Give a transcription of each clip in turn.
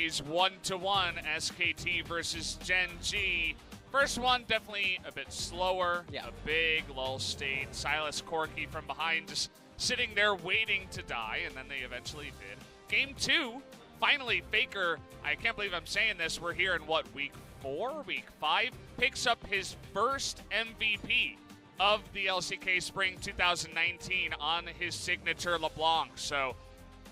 today's 1-to-1 SKT versus Gen.G. First one, definitely a bit slower. Yeah. A big lull state. Silas Corky from behind just sitting there waiting to die, and then they eventually did. Game 2, finally, FLICKR, I can't believe I'm saying this, we're here in what, week 4, week 5? Picks up his first MVP of the LCK Spring 2019 on his signature LeBlanc. So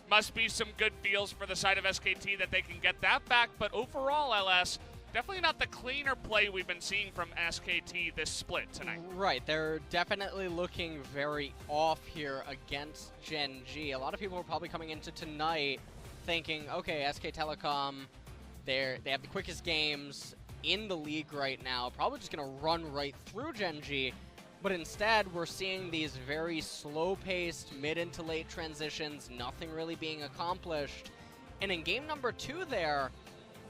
must be some good feels for the side of SKT that they can get that back. But overall, LS, definitely not the cleaner play we've been seeing from SKT this split tonight. Right, they're definitely looking very off here against Gen.G. A lot of people are probably coming into tonight thinking, okay, SK Telecom, they have the quickest games in the league right now, probably just going to run right through Gen.G. But instead, we're seeing these very slow-paced mid into late transitions, nothing really being accomplished. And in game number 2 there,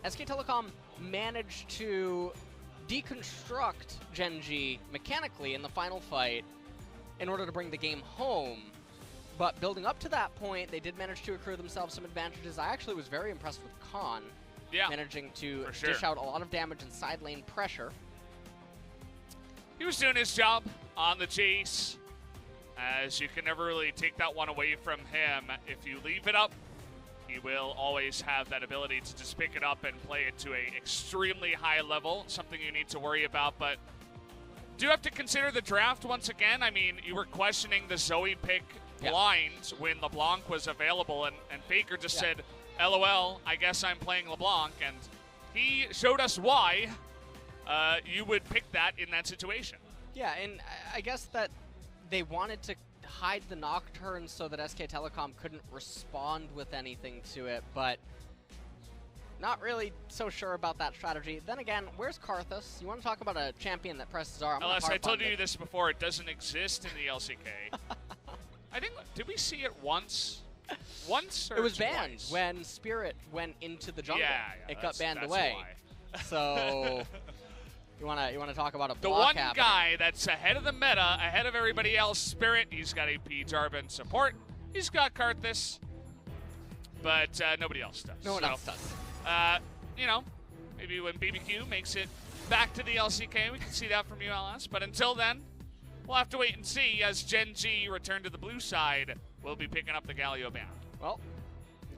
SK Telecom managed to deconstruct Gen.G mechanically in the final fight in order to bring the game home. But building up to that point, they did manage to accrue themselves some advantages. I actually was very impressed with Khan, managing to dish out a lot of damage and side lane pressure. He was doing his job on the chase, as you can never really take that one away from him. If you leave it up, he will always have that ability to just pick it up and play it to an extremely high level, something you need to worry about. But do have to consider the draft once again. I mean, you were questioning the Zoe pick blind when LeBlanc was available, and FLICKR just said, LOL, I guess I'm playing LeBlanc, and he showed us why you would pick that in that situation. Yeah, and I guess that they wanted to hide the Nocturne so that SK Telecom couldn't respond with anything to it, but not really so sure about that strategy. Then again, where's Karthus? You want to talk about a champion that presses R? Unless I told you this before, it doesn't exist in the LCK. I think, did we see it once? Once or it was twice? banned when Spirit went into the jungle. Yeah, it got banned away. So you wanna talk about a block the one happening. guy that's ahead of the meta, ahead of everybody else. Spirit, he's got AP Jarvan support. He's got Karthus, but nobody else does. No one else does. You know, maybe when BBQ makes it back to the LCK, we can see that from ULS. But until then, we'll have to wait and see as Gen.G return to the blue side. We'll be picking up the Galio ban. Well,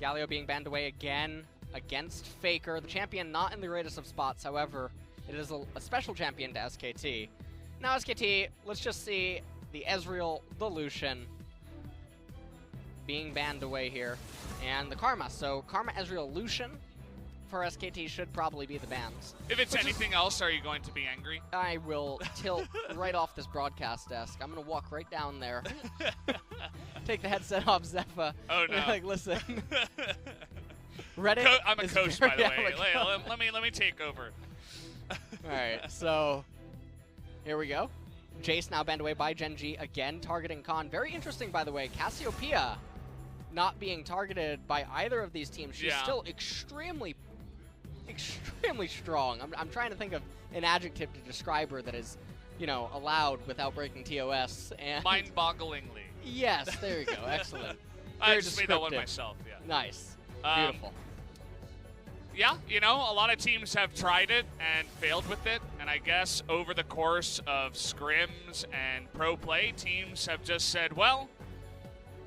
Galio being banned away again against FLICKR. The champion not in the greatest of spots, however, it is a special champion to SKT. Now SKT, let's just see the Ezreal, the Lucian being banned away here. And the Karma. So Karma, Ezreal, Lucian for SKT should probably be the bans. If it's anything else, are you going to be angry? I will tilt right off this broadcast desk. I'm going to walk right down there. Take the headset off, Zephyr. Oh, no. Like, listen. Reddit I'm a coach, by the way. Let me take over. All right, so here we go. Jace now banned away by Gen.G, again targeting Khan. Very interesting, by the way. Cassiopeia not being targeted by either of these teams. She's still extremely strong. I'm trying to think of an adjective to describe her that is, you know, allowed without breaking TOS. And mind-bogglingly. Yes, there you go. Excellent. I just made that one myself, yeah. Nice. Beautiful. Yeah, you know, a lot of teams have tried it and failed with it, and I guess over the course of scrims and pro play, teams have just said, well,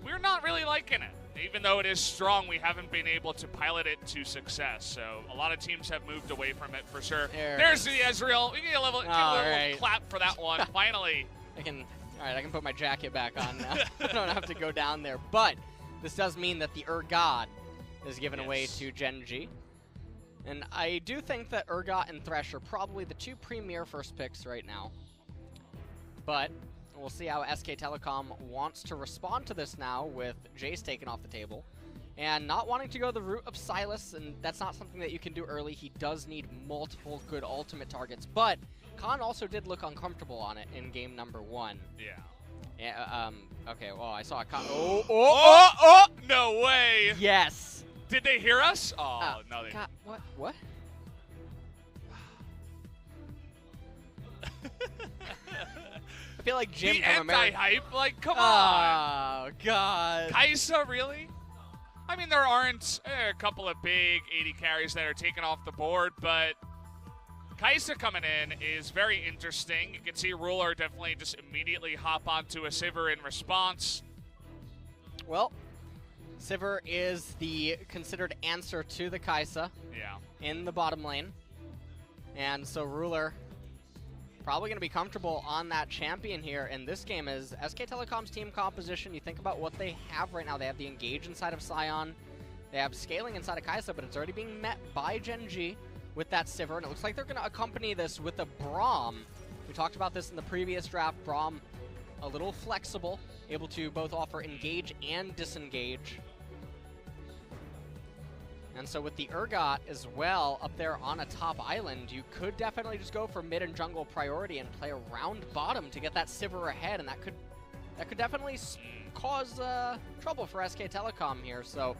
we're not really liking it. Even though it is strong, we haven't been able to pilot it to success. So a lot of teams have moved away from it for sure. There's the Ezreal. We get a little clap for that one, finally. I can put my jacket back on now. I don't have to go down there. But this does mean that the Urgot is given away to Gen.G. And I do think that Urgot and Thresh are probably the two premier first picks right now. But we'll see how SK Telecom wants to respond to this now with Jace taken off the table. And not wanting to go the route of Silas, and that's not something that you can do early. He does need multiple good ultimate targets. But Khan also did look uncomfortable on it in game number 1. Yeah. Okay, well, I saw a Khan. Oh, no way. Yes. Did they hear us? Oh, no, they didn't. What? I feel like Jim the from America. anti-hype? Like, come on. Oh, God. Kaisa, really? I mean, there aren't a couple of big 80 carries that are taken off the board, but Kai'Sa coming in is very interesting. You can see Ruler definitely just immediately hop onto a Sivir in response. Well, Sivir is the considered answer to the Kai'Sa in the bottom lane. And so Ruler probably going to be comfortable on that champion here. And this game is SK Telecom's team composition. You think about what they have right now. They have the engage inside of Sion. They have scaling inside of Kai'Sa, but it's already being met by Gen.G with that Sivir. And it looks like they're going to accompany this with a Braum. We talked about this in the previous draft. Braum, a little flexible, able to both offer engage and disengage. And so with the Urgot as well up there on a top island, you could definitely just go for mid and jungle priority and play around bottom to get that Sivir ahead, and that could definitely cause trouble for SK Telecom here. So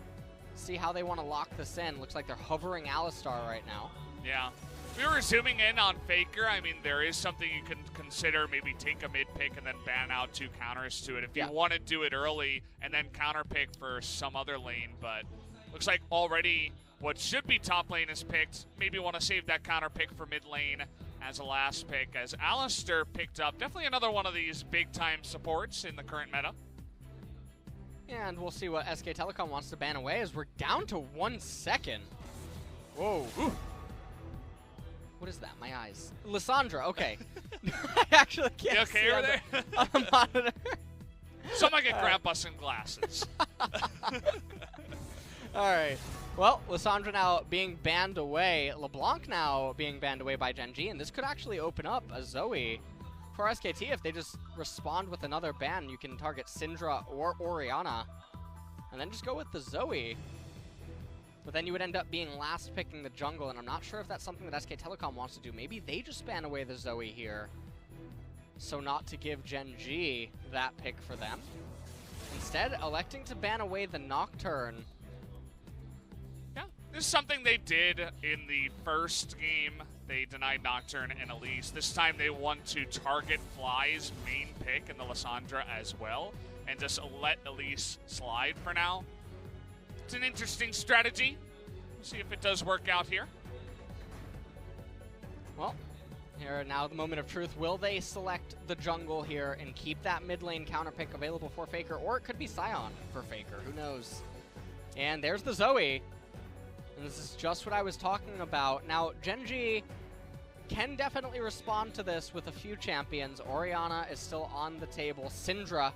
see how they want to lock this in. Looks like they're hovering Alistar right now. Yeah. We were zooming in on FLICKR. I mean, there is something you can consider. Maybe take a mid pick and then ban out 2 counters to it if you want to do it early and then counter pick for some other lane, but looks like already what should be top lane is picked. Maybe want to save that counter pick for mid lane as a last pick, as Alistar picked up. Definitely another one of these big-time supports in the current meta. And we'll see what SK Telecom wants to ban away, as we're down to 1 second. Whoa. Ooh. What is that? My eyes. Lissandra, okay. I actually can't you okay see over there? On the monitor. Someone get Grandpa some glasses. All right. Well, Lissandra now being banned away. LeBlanc now being banned away by Gen.G, and this could actually open up a Zoe for SKT if they just respond with another ban. You can target Syndra or Orianna, and then just go with the Zoe. But then you would end up being last picking the jungle, and I'm not sure if that's something that SK Telecom wants to do. Maybe they just ban away the Zoe here, so not to give Gen.G that pick for them. Instead, electing to ban away the Nocturne. Yeah, this is something they did in the first game. They denied Nocturne and Elise. This time they want to target Fly's main pick in the Lissandra as well, and just let Elise slide for now. It's an interesting strategy. We'll see if it does work out here. Well, here now the moment of truth. Will they select the jungle here and keep that mid lane counter pick available for FLICKR? Or it could be Sion for FLICKR. Who knows? And there's the Zoe. And this is just what I was talking about. Now, Gen.G can definitely respond to this with a few champions. Orianna is still on the table. Syndra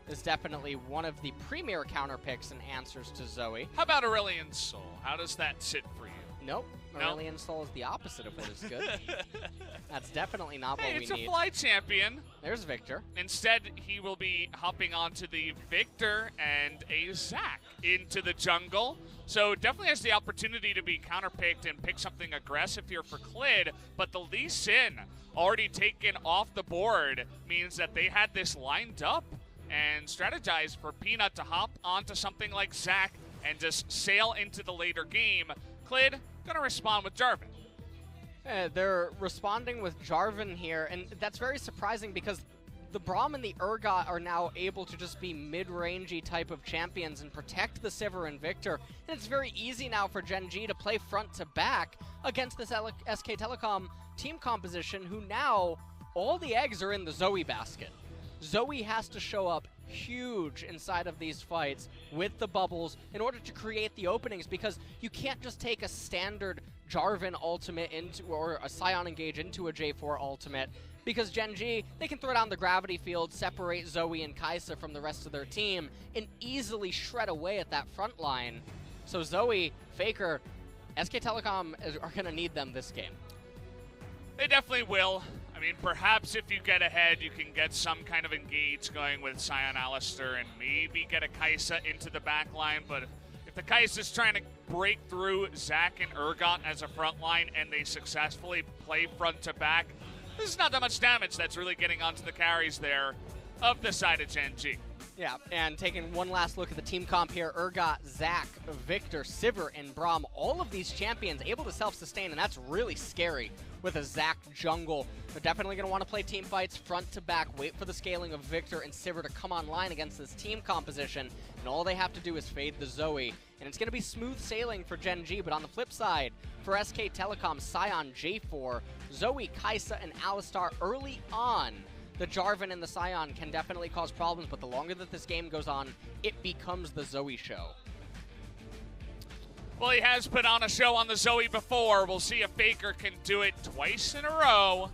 is definitely one of the premier counter picks and answers to Zoe. How about Aurelion Sol? How does that sit for you? Nope. Aurelion Sol is the opposite of what is good. That's definitely not what we need. It's a Fly champion. There's Viktor. Instead, he will be hopping onto the Viktor and a Zac into the jungle. So definitely has the opportunity to be counterpicked and pick something aggressive here for Clid. But the Lee Sin already taken off the board means that they had this lined up and strategized for Peanut to hop onto something like Zac and just sail into the later game. Clid gonna respond with Jarvan. They're responding with Jarvan here, and that's very surprising because the Braum and the Urgot are now able to just be mid-rangey type of champions and protect the Sivir and Viktor. And it's very easy now for Gen.G to play front to back against this SK Telecom team composition, who now all the eggs are in the Zoe basket. Zoe has to show up huge inside of these fights with the bubbles in order to create the openings, because you can't just take a standard Jarvan ultimate into, or a Sion engage into a J4 ultimate, because Gen.G, they can throw down the gravity field, separate Zoe and Kai'Sa from the rest of their team, and easily shred away at that front line. So Zoe, FLICKR, SK Telecom are going to need them this game. They definitely will. I mean, perhaps if you get ahead, you can get some kind of engage going with Sion Alistar and maybe get a Kai'Sa into the back line. But if the Kai'Sa's trying to break through Zac and Urgot as a front line and they successfully play front to back, this is not that much damage that's really getting onto the carries there of the side of Gen.G. Yeah, and taking one last look at the team comp here, Urgot, Zac, Viktor, Sivir, and Braum, all of these champions able to self-sustain, and that's really scary with a Zac jungle. They're definitely going to want to play team fights front to back, wait for the scaling of Viktor and Sivir to come online against this team composition, and all they have to do is fade the Zoe. And it's going to be smooth sailing for Gen.G, but on the flip side, for SK Telecom, Sion, J4, Zoe, Kai'Sa, and Alistar early on, the Jarvan and the Sion can definitely cause problems, but the longer that this game goes on, it becomes the Zoe show. Well, he has put on a show on the Zoe before. We'll see if FLICKR can do it twice in a row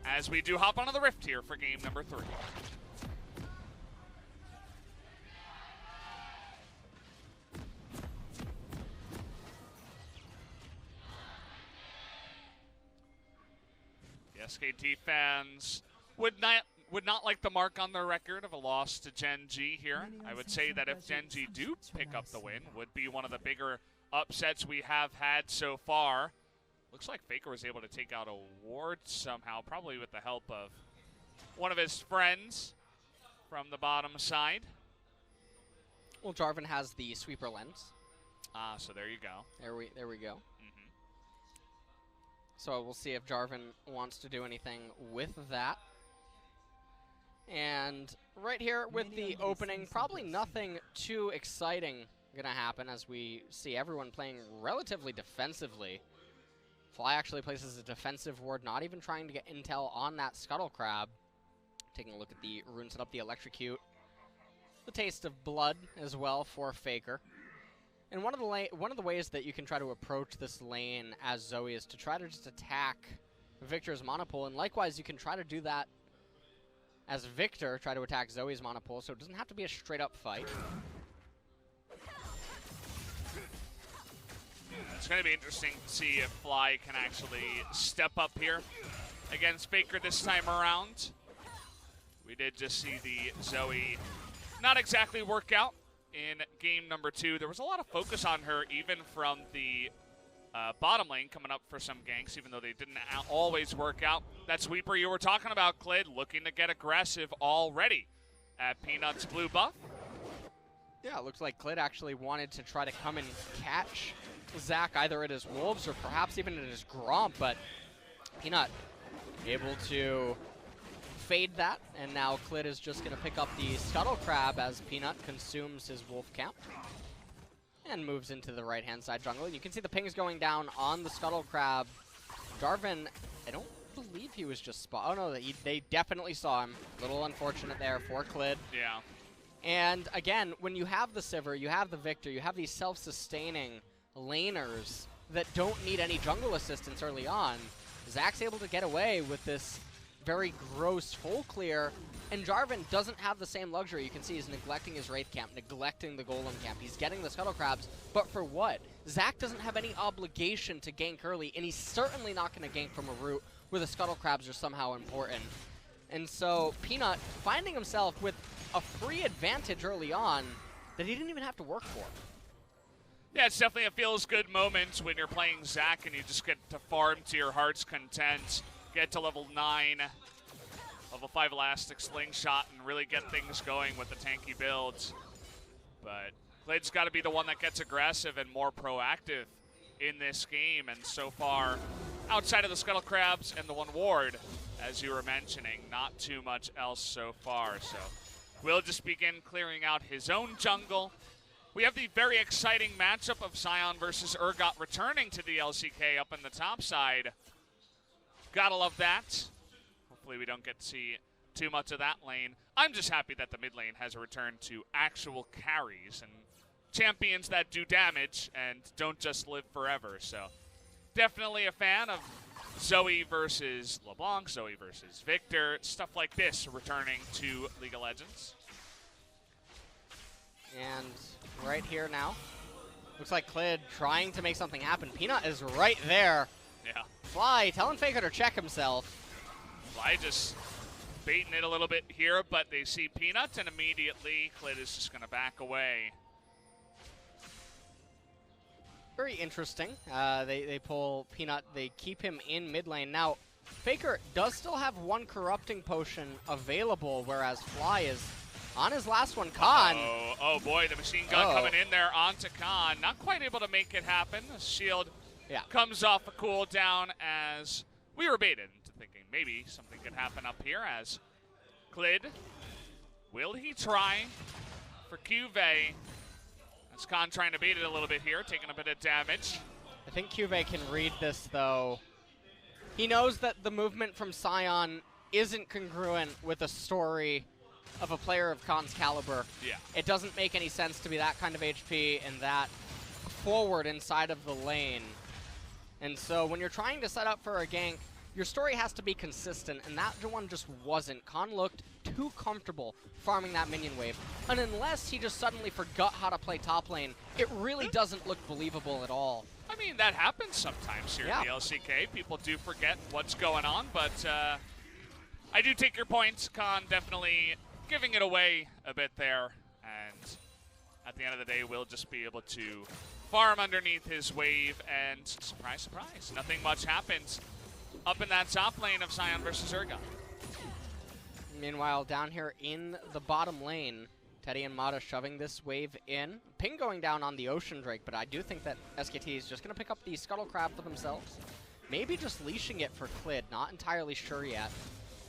as we do hop onto the Rift here for game number 3. The SKT fans would not like the mark on their record of a loss to Gen.G here. I would say that if Gen.G do pick up the win, would be one of the bigger upsets we have had so far. Looks like FLICKR was able to take out a ward somehow, probably with the help of one of his friends from the bottom side. Well, Jarvan has the sweeper lens. So there you go. There we go. So we'll see if Jarvan wants to do anything with that. And right here with the opening, probably nothing too exciting gonna happen as we see everyone playing relatively defensively. Fly actually places a defensive ward, not even trying to get intel on that Scuttle Crab. Taking a look at the rune set up, the Electrocute. The Taste of Blood as well for FLICKR. And one of the ways that you can try to approach this lane as Zoe is to try to just attack Viktor's Monopool, and likewise you can try to do that as Viktor try to attack Zoe's Monopool, so it doesn't have to be a straight-up fight. It's going to be interesting to see if Fly can actually step up here against FLICKR this time around. We did just see the Zoe not exactly work out in game number 2. There was a lot of focus on her even from the bottom lane coming up for some ganks, even though they didn't always work out. That sweeper you were talking about, Clid, looking to get aggressive already at Peanut's blue buff. Yeah, it looks like Clid actually wanted to try to come and catch Zac either at his Wolves or perhaps even at his Gromp, but Peanut able to fade that, and now Clid is just going to pick up the Scuttle Crab as Peanut consumes his Wolf camp and moves into the right-hand side jungle. You can see the pings going down on the Scuttle Crab. Jarvan, I don't believe he was just spot. Oh no, they definitely saw him. A little unfortunate there for Clid. Yeah. And again, when you have the Sivir, you have the Viktor, you have these self-sustaining laners that don't need any jungle assistance early on, Zac's able to get away with this very gross full clear, and Jarvan doesn't have the same luxury. You can see he's neglecting his Wraith camp, neglecting the Golem camp. He's getting the Scuttle Crabs, but for what? Zac doesn't have any obligation to gank early, and he's certainly not going to gank from a route where the Scuttle Crabs are somehow important. And so Peanut finding himself with a free advantage early on that he didn't even have to work for. Yeah, it's definitely a feels-good moment when you're playing Zac and you just get to farm to your heart's content, get to level 9, level 5 Elastic Slingshot, and really get things going with the tanky builds. But Clid's got to be the one that gets aggressive and more proactive in this game, and so far, outside of the Scuttle Crabs and the one ward, as you were mentioning, not too much else so far. So we'll just begin clearing out his own jungle. We have the very exciting matchup of Sion versus Urgot returning to the LCK up in the top side. Gotta love that. Hopefully we don't get to see too much of that lane. I'm just happy that the mid lane has a return to actual carries and champions that do damage and don't just live forever. So definitely a fan of Zoe versus LeBlanc, Zoe versus Viktor, stuff like this returning to League of Legends. And right here now, looks like Clid trying to make something happen. Peanut is right there. Yeah. Fly telling FLICKR to check himself. Fly just baiting it a little bit here, but they see Peanut, and immediately Clid is just going to back away. Very interesting. They pull Peanut. They keep him in mid lane. Now, FLICKR does still have one corrupting potion available, whereas Fly is On his last one, Khan. Oh boy, the machine gun coming in there onto Khan. Not quite able to make it happen. The shield comes off a cooldown as we were baited into thinking maybe something could happen up here as Clid. Will he try for CuVee? That's Khan trying to bait it a little bit here, taking a bit of damage. I think CuVee can read this, though. He knows that the movement from Sion isn't congruent with a story of a player of Khan's caliber. Yeah. It doesn't make any sense to be that kind of HP and that forward inside of the lane. And so when you're trying to set up for a gank, your story has to be consistent, and that one just wasn't. Khan looked too comfortable farming that minion wave. And unless he just suddenly forgot how to play top lane, it really doesn't look believable at all. I mean, that happens sometimes here in the LCK. People do forget what's going on, but I do take your points. Khan definitely giving it away a bit there, and at the end of the day, we'll just be able to farm underneath his wave, and surprise, surprise, nothing much happens up in that top lane of Sion versus Urgot. Meanwhile, down here in the bottom lane, Teddy and Mata shoving this wave in. Ping going down on the Ocean Drake, but I do think that SKT is just going to pick up the Scuttle Crab for themselves. Maybe just leashing it for Clid, not entirely sure yet.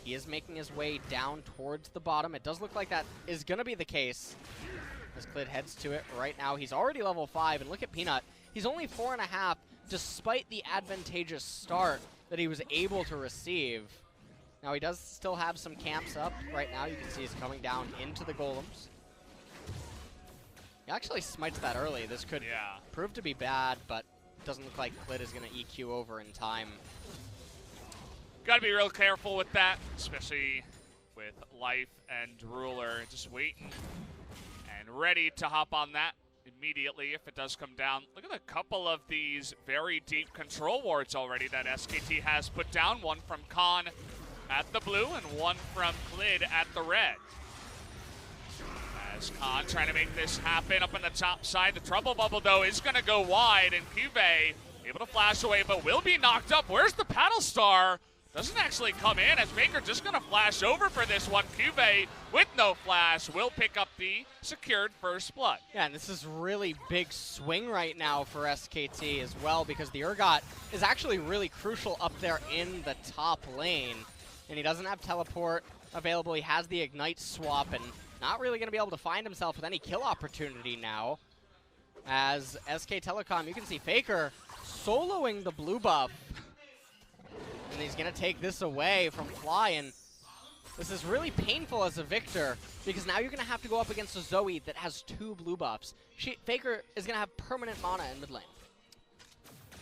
He is making his way down towards the bottom. It does look like that is going to be the case as Clid heads to it right now. He's already level 5, and look at Peanut. He's only 4.5, despite the advantageous start that he was able to receive. Now, he does still have some camps up right now. You can see he's coming down into the golems. He actually smites that early. This could prove to be bad, but it doesn't look like Clid is going to EQ over in time. Got to be real careful with that, especially with Life and Ruler just waiting and ready to hop on that immediately if it does come down. Look at a couple of these very deep control wards already that SKT has put down. One from Khan at the blue and one from Clid at the red. As Khan trying to make this happen up on the top side. The trouble bubble, though, is going to go wide, and CuVee able to flash away, but will be knocked up. Where's the Paddle Star? Doesn't actually come in, as Baker just going to flash over for this one. CuVee, with no flash, will pick up the secured first blood. Yeah, and this is really big swing right now for SKT as well, because the Urgot is actually really crucial up there in the top lane. And he doesn't have teleport available. He has the Ignite swap, and not really going to be able to find himself with any kill opportunity now. As SK Telecom, you can see FLICKR soloing the blue buff. And he's going to take this away from Fly, and this is really painful as a Viktor, because now you're going to have to go up against a Zoe that has 2 blue buffs. FLICKR is going to have permanent mana in mid lane.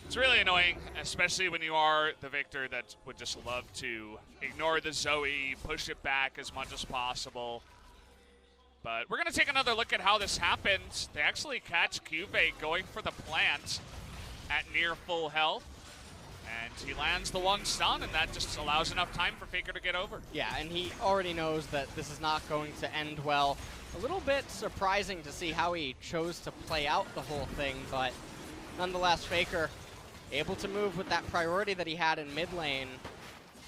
It's really annoying, especially when you are the Viktor that would just love to ignore the Zoe, push it back as much as possible. But we're going to take another look at how this happens. They actually catch CuVee going for the plant at near full health. And he lands the one stun, and that just allows enough time for FLICKR to get over. Yeah, and he already knows that this is not going to end well. A little bit surprising to see how he chose to play out the whole thing, but nonetheless, FLICKR able to move with that priority that he had in mid lane,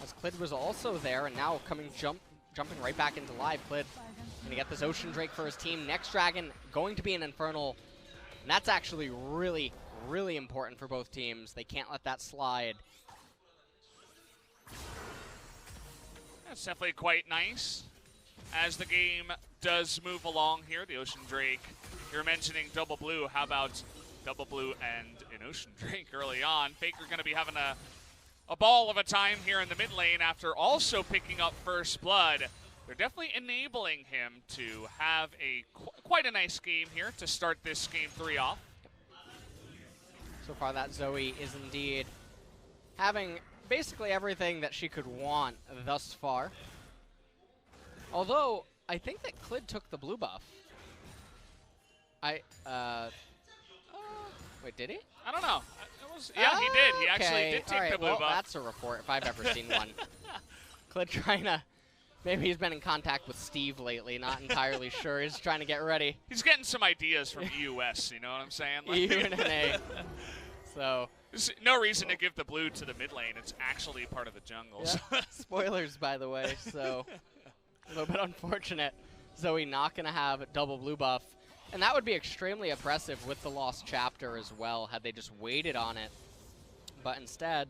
as Clid was also there, and now jumping right back into live. Clid gonna get this Ocean Drake for his team. Next Dragon going to be an Infernal, and that's actually really, really important for both teams. They can't let that slide. That's definitely quite nice as the game does move along here. The Ocean Drake, you're mentioning double blue. How about double blue and an Ocean Drake early on? FLICKR going to be having a ball of a time here in the mid lane after also picking up first blood. They're definitely enabling him to have quite a nice game here to start this game 3 off. So far, that Zoe is indeed having basically everything that she could want thus far. Although, I think that Clid took the blue buff. Wait, did he? I don't know. Yeah, he did. He actually did take the blue buff. That's a report, if I've ever seen one. Clid trying to... Maybe he's been in contact with Steve lately, not entirely sure. He's trying to get ready. He's getting some ideas from EUS, you know what I'm saying? Like EUNA. So... There's no reason to give the blue to the mid lane. It's actually part of the jungle. Yeah. Spoilers, by the way, so a little bit unfortunate. Zoe not going to have double blue buff. And that would be extremely oppressive with the lost chapter as well, had they just waited on it. But instead,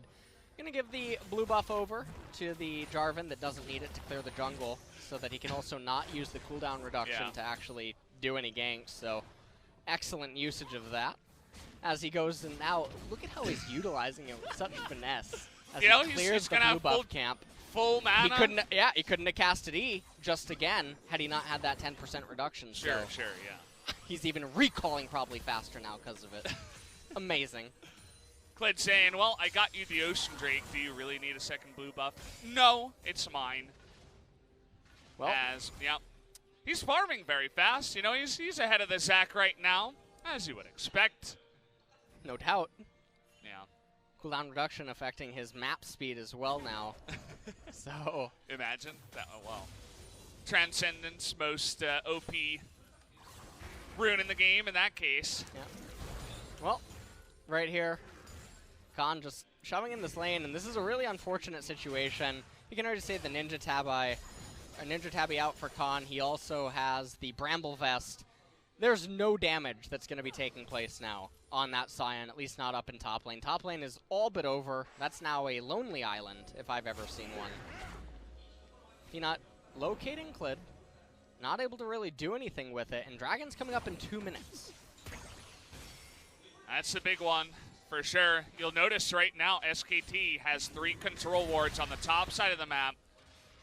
going to give the blue buff over to the Jarvan that doesn't need it to clear the jungle, so that he can also not use the cooldown reduction to actually do any ganks. So excellent usage of that. As he goes and now, look at how he's utilizing it with such finesse. As he clears the blue buff camp. Full mana. He couldn't have casted E just again had he not had that 10% reduction. Sure, so sure, yeah. He's even recalling probably faster now because of it. Amazing. Clid saying, well, I got you the Ocean Drake. Do you really need a second blue buff? No, it's mine. Well, he's farming very fast. You know, he's ahead of the Zac right now, as you would expect. No doubt. Yeah. Cooldown reduction affecting his map speed as well now. So imagine that. Oh, well, Transcendence, most OP rune in the game in that case. Yeah. Well, right here, Khan just shoving in this lane, and this is a really unfortunate situation. You can already say the Ninja Tabby out for Khan. He also has the Bramble Vest. There's no damage that's going to be taking place now on that Sion, at least not up in top lane. Top lane is all but over. That's now a lonely island, if I've ever seen one. Peanut locating Clid, not able to really do anything with it, and Dragon's coming up in 2 minutes. That's the big one, for sure. You'll notice right now SKT has 3 control wards on the top side of the map.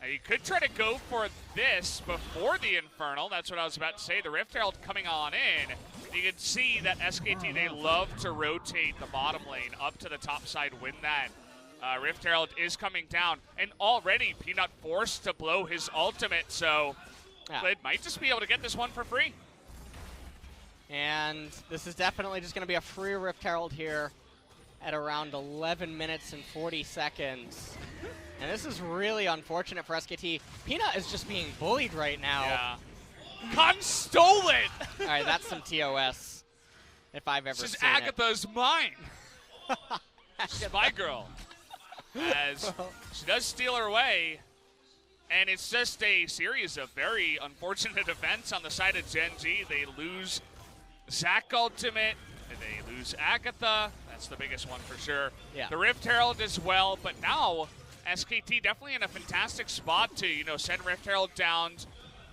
Now you could try to go for this before the Infernal. That's what I was about to say. The Rift Herald coming on in. You can see that SKT, they love to rotate the bottom lane up to the top side when that Rift Herald is coming down. And already Peanut forced to blow his ultimate, so Clid might just be able to get this one for free. And this is definitely just going to be a free Rift Herald here at around 11 minutes and 40 seconds. And this is really unfortunate for SKT. Peanut is just being bullied right now. Yeah. Khan stole it! All right, that's some TOS, if I've ever seen it. This is Agatha's mine. Spy Girl. As she does steal her way. And it's just a series of very unfortunate events on the side of Gen.G. They lose Zac ultimate. They lose Agatha. That's the biggest one for sure. Yeah. The Rift Herald as well. But now SKT definitely in a fantastic spot to, you know, send Rift Herald down,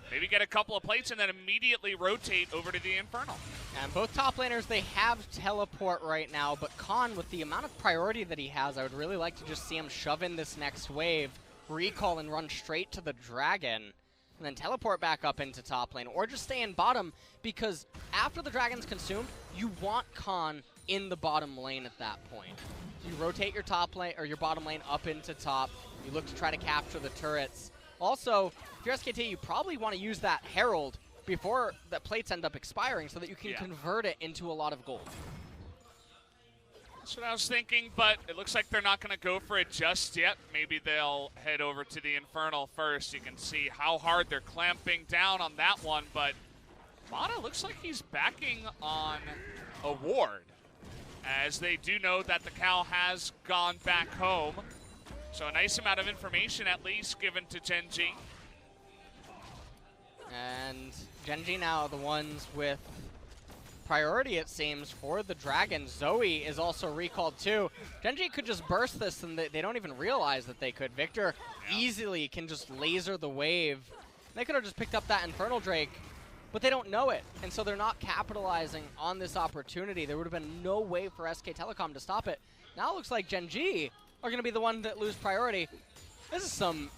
maybe get a couple of plates, and then immediately rotate over to the Infernal. And both top laners, they have teleport right now, but Khan, with the amount of priority that he has, I would really like to just see him shove in this next wave, recall and run straight to the Dragon, and then teleport back up into top lane, or just stay in bottom, because after the Dragon's consumed, you want Khan in the bottom lane at that point. You rotate your top lane or your bottom lane up into top. You look to try to capture the turrets. Also, if you're SKT, you probably want to use that Herald before the plates end up expiring so that you can convert it into a lot of gold. That's what I was thinking, but it looks like they're not going to go for it just yet. Maybe they'll head over to the Infernal first. You can see how hard they're clamping down on that one, but Mata looks like he's backing on a ward, as they do know that the cow has gone back home. So a nice amount of information at least given to Gen.G. And Gen.G now the ones with priority, it seems, for the Dragon. Zoe is also recalled too. Gen.G could just burst this and they don't even realize that they could. Viktor easily can just laser the wave. They could have just picked up that Infernal Drake, but they don't know it, and so they're not capitalizing on this opportunity. There would have been no way for SK Telecom to stop it. Now it looks like Gen.G are going to be the one that lose priority. This is some...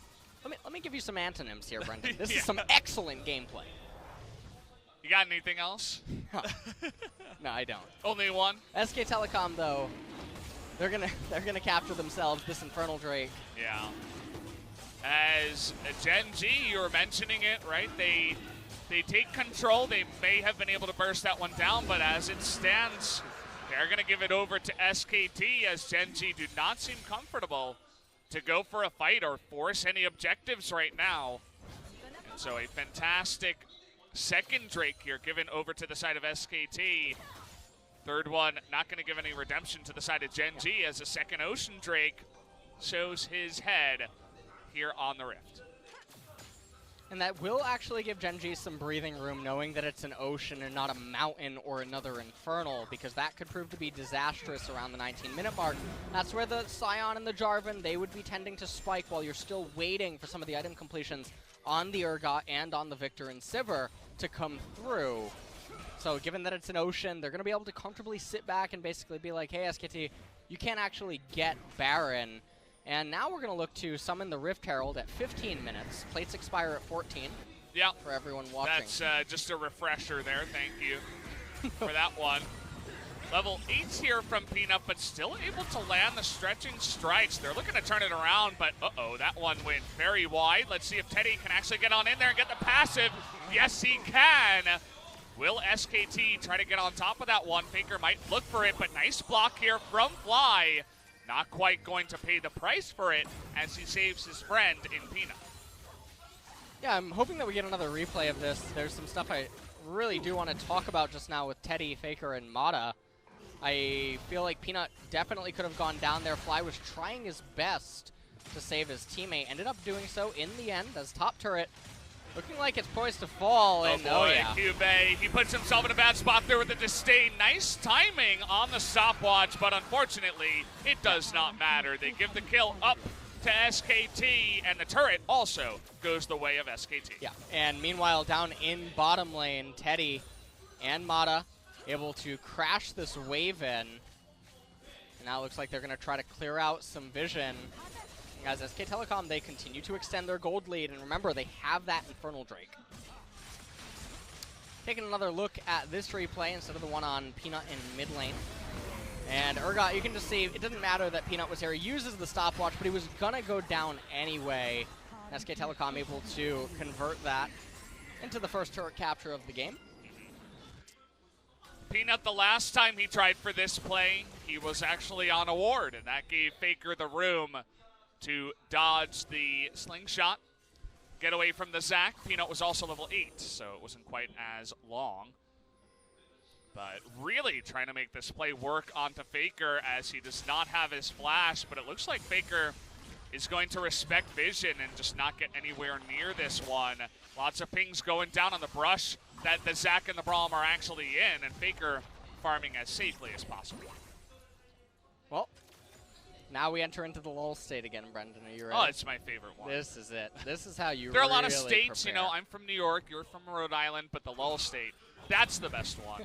Let me give you some antonyms here, Brendan. This is some excellent gameplay. You got anything else? No, I don't. Only one? SK Telecom, though, they're gonna capture themselves this Infernal Drake. Yeah. As Gen.G, you were mentioning it, right? They take control. They may have been able to burst that one down, but as it stands, they're going to give it over to SKT, as Gen.G do not seem comfortable to go for a fight or force any objectives right now. And so a fantastic second Drake here given over to the side of SKT. Third one not going to give any redemption to the side of Gen.G, as a second Ocean Drake shows his head here on the Rift. And that will actually give Gen.G some breathing room, knowing that it's an ocean and not a mountain or another infernal, because that could prove to be disastrous around the 19-minute mark. That's where the Sion and the Jarvan, they would be tending to spike while you're still waiting for some of the item completions on the Urgot and on the Viktor and Sivir to come through. So given that it's an ocean, they're going to be able to comfortably sit back and basically be like, hey, SKT, you can't actually get Baron. And now we're going to look to summon the Rift Herald at 15 minutes. Plates expire at 14. Yeah. For everyone watching. That's just a refresher there. Thank you for that one. Level 8's here from Peanut, but still able to land the stretching strikes. They're looking to turn it around, but uh-oh, that one went very wide. Let's see if Teddy can actually get on in there and get the passive. Yes, he can. Will SKT try to get on top of that one? FLICKR might look for it, but nice block here from Fly. Not quite going to pay the price for it as he saves his friend in Peanut. Yeah, I'm hoping that we get another replay of this. There's some stuff I really do want to talk about just now with Teddy, FLICKR, and Mata. I feel like Peanut definitely could have gone down there. Fly was trying his best to save his teammate. Ended up doing so in the end as top turret looking like it's poised to fall. Oh and boy, oh yeah. CuVee, he puts himself in a bad spot there with the disdain. Nice timing on the stopwatch, but unfortunately, it does not matter. They give the kill up to SKT, and the turret also goes the way of SKT. Yeah, and meanwhile, down in bottom lane, Teddy and Mata able to crash this wave in. And now it looks like they're going to try to clear out some vision. As SK Telecom, they continue to extend their gold lead, and remember, they have that Infernal Drake. Taking another look at this replay instead of the one on Peanut in mid lane. And Urgot, you can just see, it doesn't matter that Peanut was here. He uses the stopwatch, but he was going to go down anyway. SK Telecom able to convert that into the first turret capture of the game. Peanut, the last time he tried for this play, he was actually on a ward, and that gave FLICKR the room to dodge the slingshot, get away from the Zac. Peanut was also level 8, so it wasn't quite as long. But really trying to make this play work onto FLICKR as he does not have his flash, but it looks like FLICKR is going to respect vision and just not get anywhere near this one. Lots of pings going down on the brush that the Zac and the Braum are actually in, and FLICKR farming as safely as possible. Well, now we enter into the lull state again, Brendan. Are you ready? Oh, it's my favorite one. This is it. This is how you There are really a lot of states, prepare. you know, I'm from New York, you're from Rhode Island, but the lull state, that's the best one.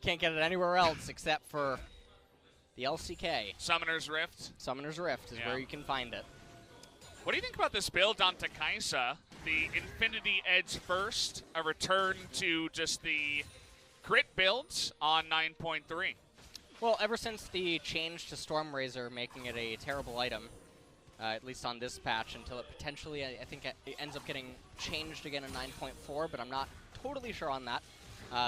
Can't get it anywhere else except for the LCK. Summoner's Rift. Summoner's Rift is where you can find it. What do you think about this build onto Kai'Sa? The Infinity Edge first, a return to just the crit builds on 9.3. Well, ever since the change to Stormrazor, making it a terrible item, at least on this patch, until it potentially, I think it ends up getting changed again in 9.4, but I'm not totally sure on that.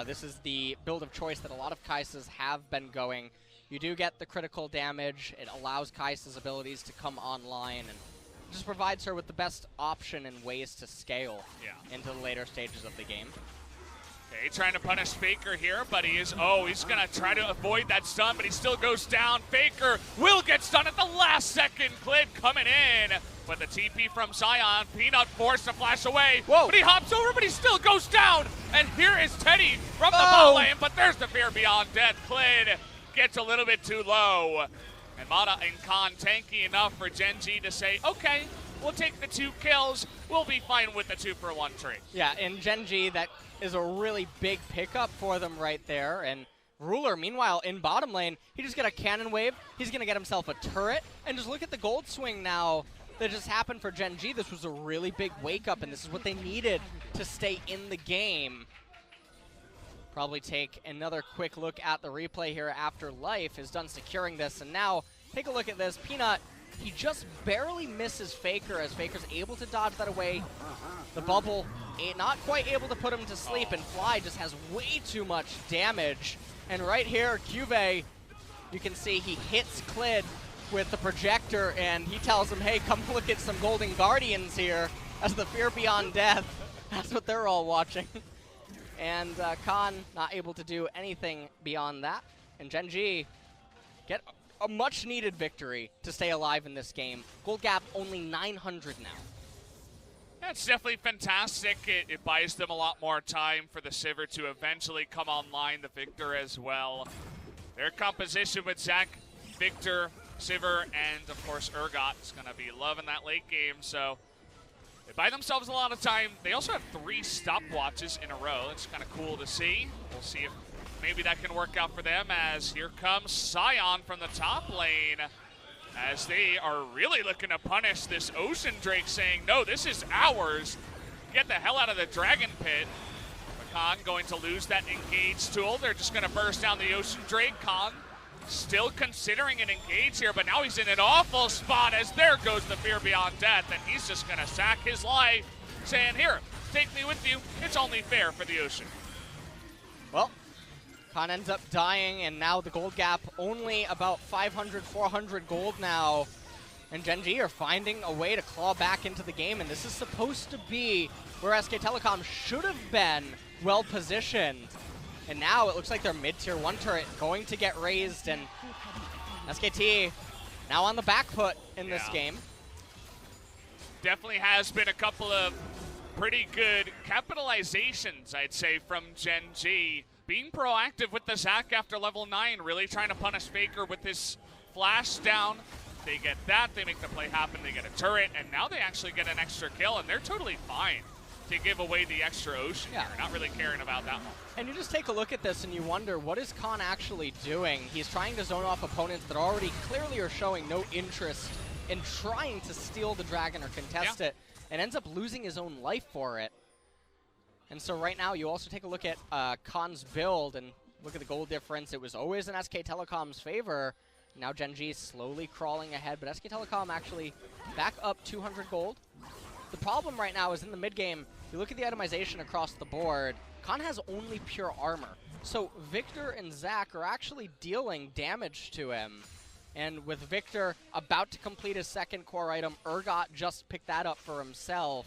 This is the build of choice that a lot of Kai'Sas have been going. You do get the critical damage. It allows Kai'Sa's abilities to come online and just provides her with the best option and ways to scale into the later stages of the game. Okay, trying to punish FLICKR here, but he's going to try to avoid that stun, but he still goes down. FLICKR will get stunned at the last second. Clid coming in, but the TP from Sion. Peanut forced to flash away. Whoa. But he hops over, but he still goes down. And here is Teddy from the bot lane, but there's the fear beyond death. Clid gets a little bit too low. And Mata and Khan tanky enough for Gen.G to say, okay, we'll take the 2 kills. We'll be fine with the 2-for-1 trade. Yeah, in Gen.G, that is a really big pickup for them right there. And Ruler, meanwhile, in bottom lane, he just got a cannon wave. He's going to get himself a turret. And just look at the gold swing now that just happened for Gen.G. This was a really big wake-up, and this is what they needed to stay in the game. Probably take another quick look at the replay here after Life is done securing this. And now, take a look at this. Peanut, he just barely misses FLICKR as FLICKR's able to dodge that away. The bubble, not quite able to put him to sleep, and Fly just has way too much damage. And right here, CuVee, you can see he hits Clid with the projector, and he tells him, hey, come look at some Golden Guardians here as the fear beyond death. That's what they're all watching. And Khan not able to do anything beyond that. And Gen.G get a much-needed victory to stay alive in this game. Gold gap only 900 now. That's definitely fantastic. It buys them a lot more time for the Sivir to eventually come online, the Viktor as well. Their composition with Zach, Viktor, Sivir, and of course Urgot is going to be loving that late game, so they buy themselves a lot of time. They also have 3 stopwatches in a row. It's kind of cool to see. We'll see if maybe that can work out for them, as here comes Sion from the top lane, as they are really looking to punish this Ocean Drake, saying, no, this is ours. Get the hell out of the Dragon Pit. But Khan going to lose that engage tool. They're just going to burst down the Ocean Drake. Khan still considering an engage here, but now he's in an awful spot, as there goes the Fear Beyond Death, and he's just going to sack his life, saying, here, take me with you. It's only fair for the Ocean. Well, Khan ends up dying, and now the gold gap only about 500, 400 gold now. And Gen.G are finding a way to claw back into the game, and this is supposed to be where SK Telecom should have been well positioned. And now it looks like their mid-tier 1 turret going to get raised, and SKT now on the back foot in this game. Definitely has been a couple of pretty good capitalizations, I'd say, from Gen.G. Being proactive with the Zac after level 9, really trying to punish FLICKR with his flash down. They get that, they make the play happen, they get a turret, and now they actually get an extra kill, and they're totally fine to give away the extra Ocean here. Not really caring about that one. And you just take a look at this and you wonder, what is Khan actually doing? He's trying to zone off opponents that already clearly are showing no interest in trying to steal the dragon or contest it, and ends up losing his own life for it. And so right now, you also take a look at Khan's build and look at the gold difference. It was always in SK Telecom's favor. Now Gen.G is slowly crawling ahead, but SK Telecom actually back up 200 gold. The problem right now is in the mid game, you look at the itemization across the board, Khan has only pure armor. So Viktor and Zac are actually dealing damage to him. And with Viktor about to complete his second core item, Urgot just picked that up for himself.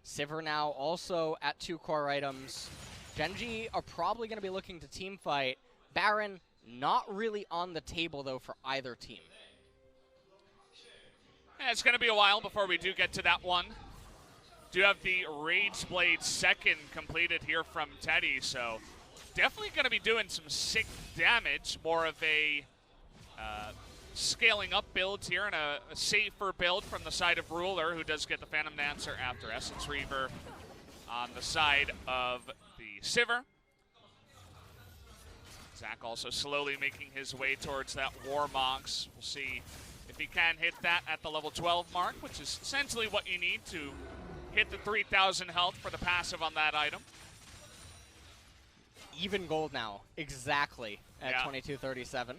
Sivir now also at 2 core items. Gen.G are probably going to be looking to team fight. Baron not really on the table, though, for either team. Yeah, it's going to be a while before we do get to that one. Do have the Rage Blade second completed here from Teddy, so definitely going to be doing some sick damage. More of a scaling up build here, and a safer build from the side of Ruler, who does get the Phantom Dancer after Essence Reaver on the side of the Sivir. Zac also slowly making his way towards that Warmogs. We'll see if he can hit that at the level 12 mark, which is essentially what you need to hit the 3,000 health for the passive on that item. Even gold now, exactly, at 2237.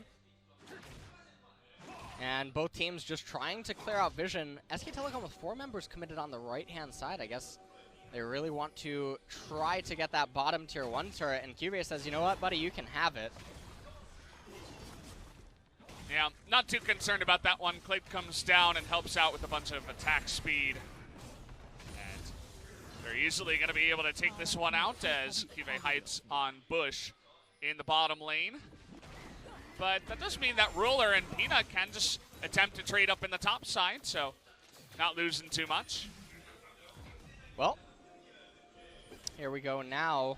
And both teams just trying to clear out vision. SK Telecom with 4 members committed on the right-hand side. I guess they really want to try to get that bottom tier 1 turret, and CuVee says, you know what, buddy, you can have it. Yeah, not too concerned about that one. Clid comes down and helps out with a bunch of attack speed. And they're easily going to be able to take this one out as CuVee hides on Bush in the bottom lane. But that does mean that Ruler and Peanut can just attempt to trade up in the top side, so not losing too much. Well, here we go now,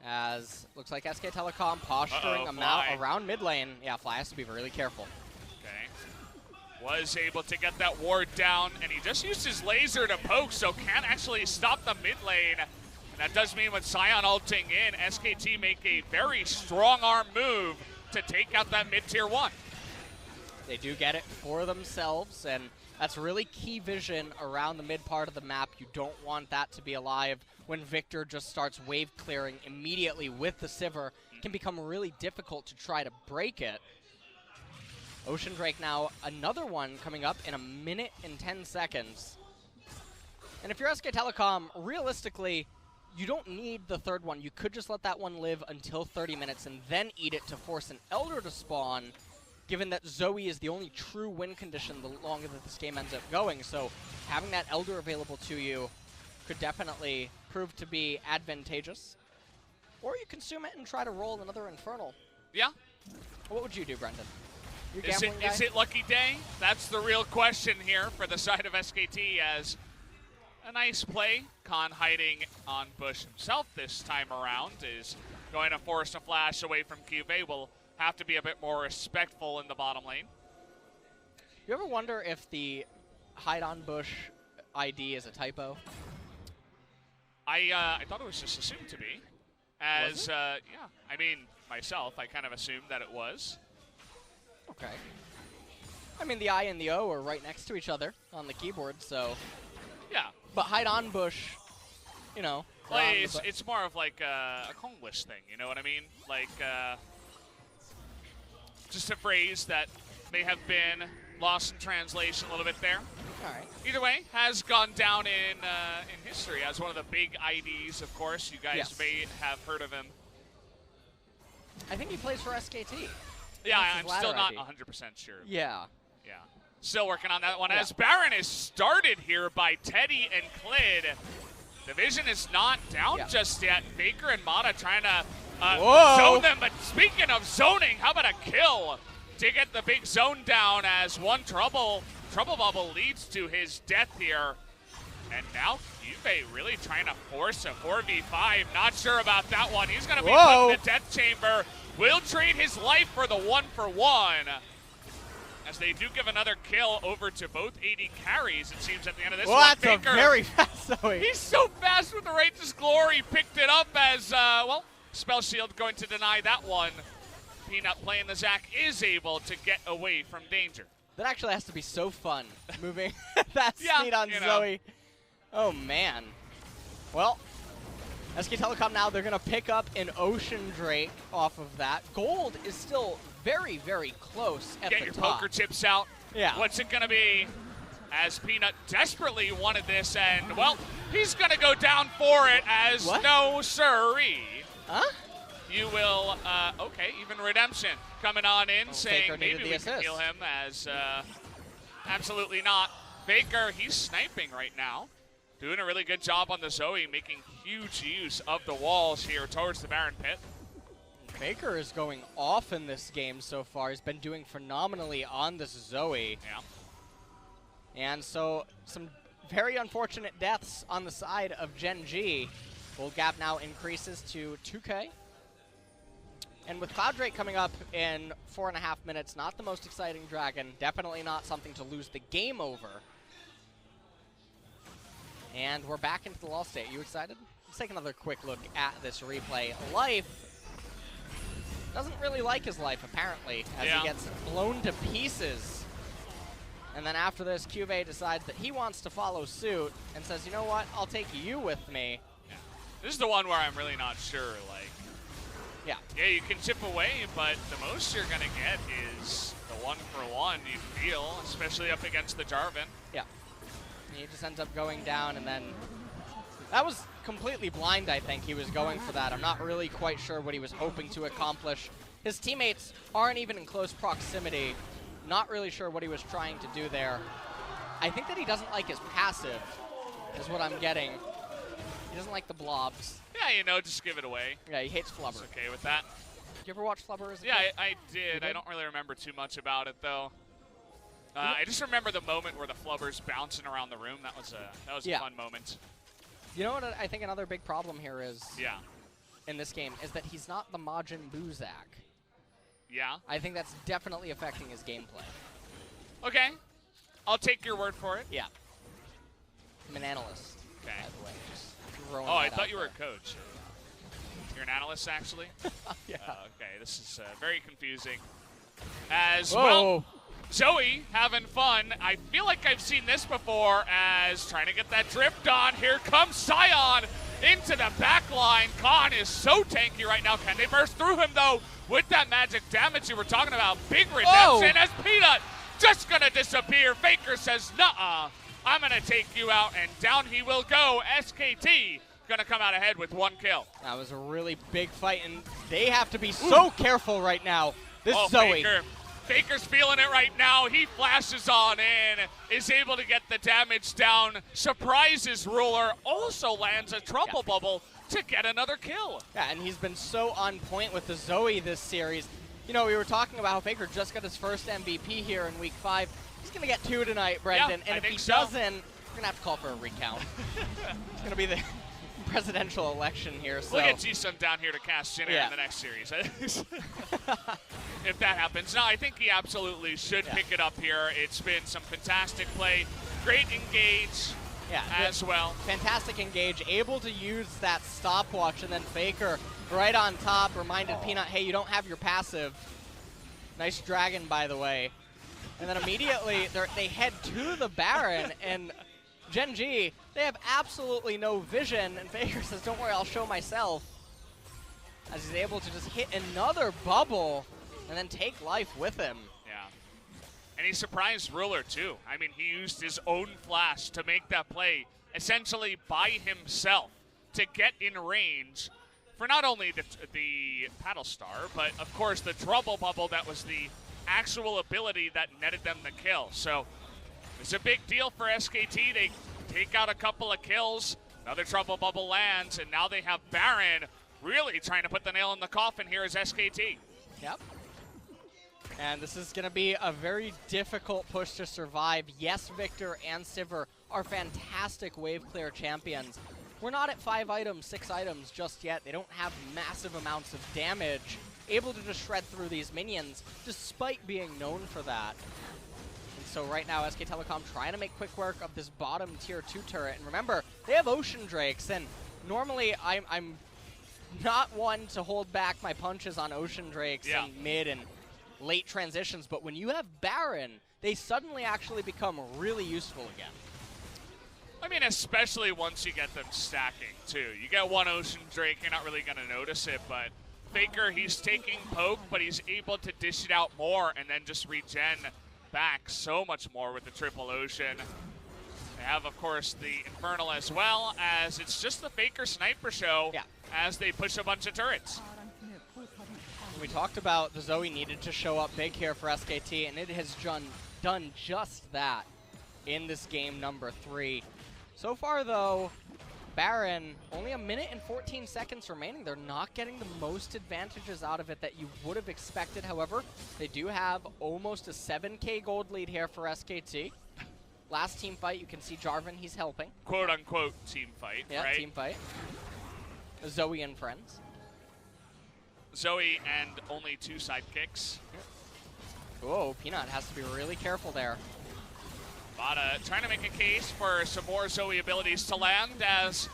as looks like SK Telecom posturing them out around mid lane. Yeah, Fly has to be really careful. Okay. Was able to get that ward down, and he just used his laser to poke, so can't actually stop the mid lane. And that does mean with Sion ulting in, SKT make a very strong arm move to take out that mid-tier 1. They do get it for themselves, and that's really key vision around the mid part of the map. You don't want that to be alive when Viktor just starts wave clearing immediately with the Sivir. It can become really difficult to try to break it. Ocean Drake now, another one coming up in 1 minute and 10 seconds. And if you're SK Telecom, realistically, you don't need the third one. You could just let that one live until 30 minutes and then eat it to force an Elder to spawn, given that Zoe is the only true win condition the longer that this game ends up going. So having that Elder available to you could definitely prove to be advantageous. Or you consume it and try to roll another Infernal. Yeah. What would you do, Brendan? Is it lucky day? That's the real question here for the side of SKT, as a nice play. Khan hiding on Bush himself this time around is going to force a flash away from CuVee. Will have to be a bit more respectful in the bottom lane. You ever wonder if the hide on Bush ID is a typo? I thought it was just assumed to be. As, yeah, I mean, myself, I kind of assumed that it was. Okay. I mean, the I and the O are right next to each other on the keyboard, so... Yeah. But hide on Bush, you know... Well, it's more of like a Konglish thing, you know what I mean? Like, just a phrase that may have been lost in translation a little bit there. All right. Either way, has gone down in history as one of the big IDs, of course. You guys may have heard of him. I think he plays for SKT. Yeah, I'm still not 100% sure. Yeah. Yeah. Still working on that one. As Baron is started here by Teddy and Clid. The vision is not down just yet. Faker and Mata trying to zone them. But speaking of zoning, how about a kill to get the big zone down as one Trouble Bubble leads to his death here. And now CuVee really trying to force a 4v5. Not sure about that one. He's going to be put in the death chamber. Will trade his life for the 1-for-1. As they do give another kill over to both AD carries, it seems, at the end of this one. That's Faker, a very fast Zoe. He's so fast with the Righteous Glory. Picked it up as, well, Spell Shield going to deny that one. Peanut playing the Zac is able to get away from danger. That actually has to be so fun, moving that speed on Zoe. Oh, man. Well, SK Telecom now, they're going to pick up an Ocean Drake off of that. Gold is still very, very close at the top. Get your poker chips out. Yeah. What's it going to be? As Peanut desperately wanted this, and, well, he's going to go down for it as no siree. Huh? You will, okay, even Redemption coming on in saying Faker maybe we can heal him as, absolutely not. Faker, he's sniping right now. Doing a really good job on the Zoe, making huge use of the walls here towards the Baron pit. Faker is going off in this game so far. He's been doing phenomenally on this Zoe. Yeah. And so some very unfortunate deaths on the side of Gen.G. Gold gap now increases to 2K. And with Cloud Drake coming up in 4.5 minutes, not the most exciting dragon. Definitely not something to lose the game over. And we're back into the lull state. You excited? Let's take another quick look at this replay. Life doesn't really like his life, apparently, as he gets blown to pieces. And then after this, CuVee decides that he wants to follow suit and says, you know what, I'll take you with me. Yeah. This is the one where I'm really not sure, like, yeah, you can chip away, but the most you're going to get is the 1-for-1 you feel, especially up against the Jarvan. Yeah. He just ends up going down, and then that was completely blind, I think. He was going for that. I'm not really quite sure what he was hoping to accomplish. His teammates aren't even in close proximity. Not really sure what he was trying to do there. I think that he doesn't like his passive, is what I'm getting. He doesn't like the blobs. Yeah, you know, just give it away. Yeah, he hates Flubber. He's okay with that. Did you ever watch Flubber as a kid? I did. I don't really remember too much about it, though. I just remember the moment where the Flubber's bouncing around the room. That was a fun moment. You know what I think another big problem here is in this game is that he's not the Majin Buu Zac. Yeah? I think that's definitely affecting his gameplay. Okay. I'll take your word for it. Yeah. I'm an analyst, by the way. Oh, I thought you were a coach. You're an analyst, actually? Yeah. Okay, this is very confusing. As, well, Zoe having fun. I feel like I've seen this before as trying to get that drift on. Here comes Sion into the back line. Khan is so tanky right now. Can they burst through him, though, with that magic damage you were talking about? Big redemption as Peanut just going to disappear. Faker says, nuh-uh. I'm going to take you out, and down he will go. SKT going to come out ahead with 1 kill. That was a really big fight, and they have to be so careful right now. This Zoe. Faker's feeling it right now. He flashes on in, is able to get the damage down, surprises Ruler, also lands a Trouble Bubble to get another kill. Yeah, and he's been so on point with the Zoe this series. You know, we were talking about how Faker just got his first MVP here in Week 5. He's going to get 2 tonight, Brendan. Yeah, and if he doesn't, We're going to have to call for a recount. It's going to be the presidential election here. So. We'll get Sion down here to cast Sinner in the next series. If that happens. No, I think he absolutely should pick it up here. It's been some fantastic play. Great engage as well. Fantastic engage. Able to use that stopwatch, and then FLICKR right on top reminded Peanut, hey, you don't have your passive. Nice dragon, by the way. And then immediately they head to the Baron, and Gen.G, they have absolutely no vision, and FLICKR says, don't worry, I'll show myself. As he's able to just hit another bubble and then take life with him. Yeah. And he surprised Ruler, too. I mean, he used his own flash to make that play, essentially by himself, to get in range for not only the Paddle Star, but, of course, the Trouble Bubble that was the actual ability that netted them the kill. So it's a big deal for SKT. They take out a couple of kills, another Trouble Bubble lands, and now they have Baron really trying to put the nail in the coffin here as SKT. Yep. And this is going to be a very difficult push to survive. Yes, Viktor and Sivir are fantastic wave clear champions. We're not at 5 items, 6 items just yet. They don't have massive amounts of damage, able to just shred through these minions, despite being known for that. And so right now, SK Telecom trying to make quick work of this bottom tier 2 turret. And remember, they have Ocean Drakes, and normally I'm not one to hold back my punches on Ocean Drakes in mid and late transitions, but when you have Baron, they suddenly actually become really useful again. I mean, especially once you get them stacking, too. You get one Ocean Drake, you're not really going to notice it, but FLICKR, he's taking poke, but he's able to dish it out more and then just regen back so much more with the triple Ocean. They have, of course, the Infernal as well, as it's just the FLICKR sniper show as they push a bunch of turrets. We talked about the Zoe needed to show up big here for SKT, and it has done just that in this game number 3. So far, though, Baron, only 1 minute and 14 seconds remaining. They're not getting the most advantages out of it that you would have expected. However, they do have almost a 7K gold lead here for SKT. Last team fight, you can see Jarvan, he's helping. Quote-unquote team fight, right? Yeah, team fight. Zoe and friends. Zoe and only 2 sidekicks. Whoa, Peanut has to be really careful there. Vada trying to make a case for some more Zoe abilities to land, as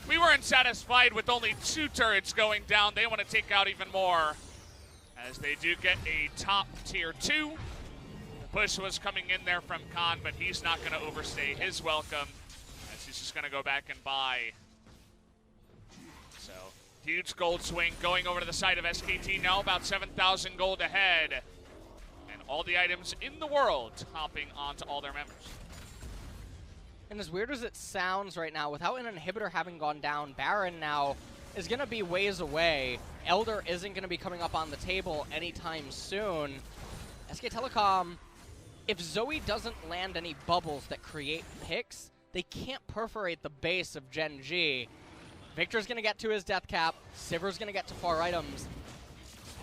we weren't satisfied with only 2 turrets going down. They want to take out even more, as they do get a top tier 2. Push was coming in there from Khan, but he's not going to overstay his welcome, as he's just going to go back and buy. So, huge gold swing going over to the side of SKT now, about 7,000 gold ahead. And all the items in the world hopping onto all their members. And as weird as it sounds right now, without an inhibitor having gone down, Baron now is going to be ways away. Elder isn't going to be coming up on the table anytime soon. SK Telecom, if Zoe doesn't land any bubbles that create picks, they can't perforate the base of Gen.G. Viktor's going to get to his death cap. Sivir's going to get to 4 items.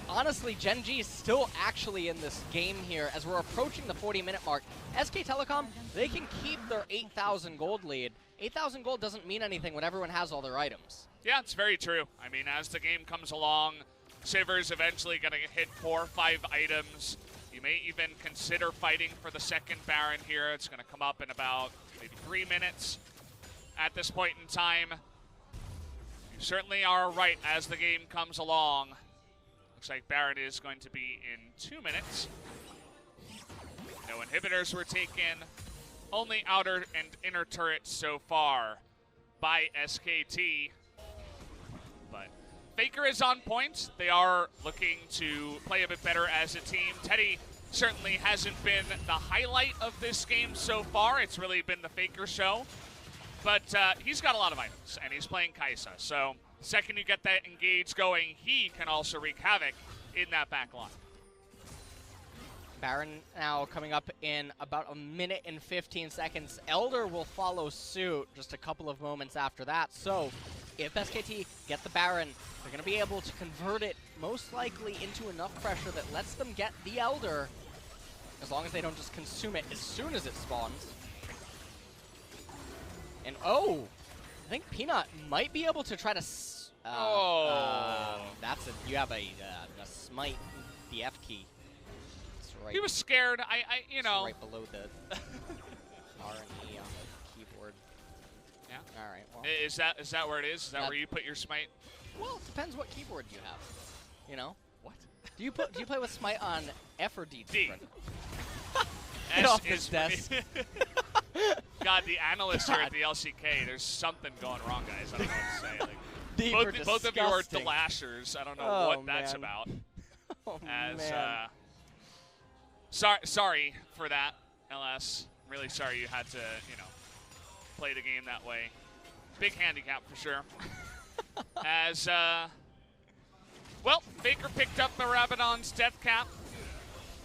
Honestly, Gen.G is still actually in this game here as we're approaching the 40-minute mark. SK Telecom, they can keep their 8,000 gold lead. 8,000 gold doesn't mean anything when everyone has all their items. Yeah, it's very true. I mean, as the game comes along, Sivir's eventually going to hit 4 or 5 items. You may even consider fighting for the second Baron here. It's going to come up in about maybe 3 minutes at this point in time. You certainly are right as the game comes along. Looks like Baron is going to be in 2 minutes. No inhibitors were taken. Only outer and inner turrets so far by SKT. But FLICKR is on point. They are looking to play a bit better as a team. Teddy certainly hasn't been the highlight of this game so far. It's really been the FLICKR show. But he's got a lot of items, and he's playing Kai'Sa. So second you get that engage going, he can also wreak havoc in that back line. Baron now coming up in about 1 minute and 15 seconds. Elder will follow suit just a couple of moments after that. So if SKT get the Baron, they're going to be able to convert it most likely into enough pressure that lets them get the Elder, as long as they don't just consume it as soon as it spawns. And I think Peanut might be able to try to. That's you have a smite DF key. It's right. He was scared. You know. Right below the R and E on the keyboard. Yeah. All right. Well, is that where it is? Is that where you put your smite? Well, it depends what keyboard you have. You know. What? Do you play with smite on F or D? D. Get off his desk. God, the analysts here at the LCK, there's something going wrong, guys. I don't know what to say. Like, both of you are delashers. I don't know what that's about. Sorry for that, LS. I'm really sorry you had to, play the game that way. Big handicap for sure. Well, FLICKR picked up the Rabadon's death cap.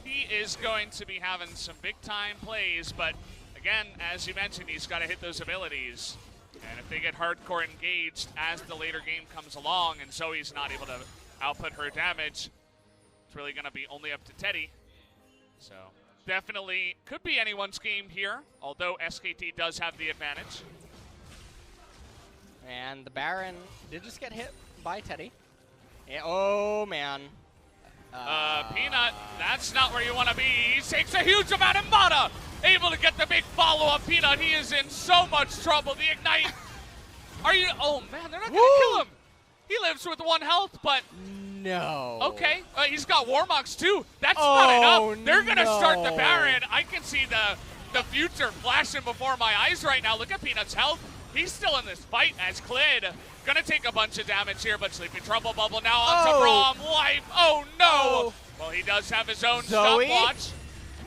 He is going to be having some big-time plays, but again, as you mentioned, he's got to hit those abilities. And if they get hardcore engaged as the later game comes along and Zoe's not able to output her damage, it's really going to be only up to Teddy. So definitely could be anyone's game here, although SKT does have the advantage. And the Baron did just get hit by Teddy. Yeah, oh, man. Peanut, that's not where you want to be. He takes a huge amount of mana. Able to get the big follow-up. Peanut, he is in so much trouble. The Ignite. Oh, man, they're not going to kill him. He lives with 1 health, but. No. Okay, he's got Warmox, too. That's not enough. They're going to start the Baron. I can see the future flashing before my eyes right now. Look at Peanut's health. He's still in this fight as Clid. Gonna take a bunch of damage here, but Sleeping Trouble Bubble now onto Braum. Life. Oh no! Well, he does have his own stopwatch.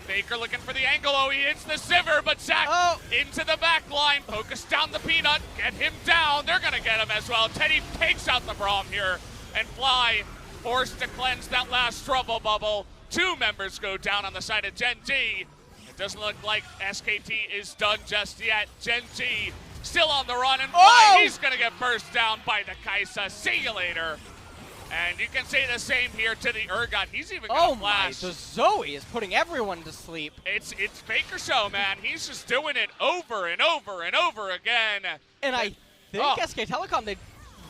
FLICKR looking for the angle. Oh, he hits the Sivir, but Zach into the back line. Focus down the Peanut. Get him down. They're gonna get him as well. Teddy takes out the Braum here, and Fly forced to cleanse that last Trouble Bubble. 2 members go down on the side of Gen.G. It doesn't look like SKT is done just yet. Gen.G still on the run, and he's going to get burst down by the Kaisa. See you later. And you can say the same here to the Urgot. He's even going to flash. The Zoe is putting everyone to sleep. It's FLICKR show, man. He's just doing it over and over and over again. And I think SK Telecom, they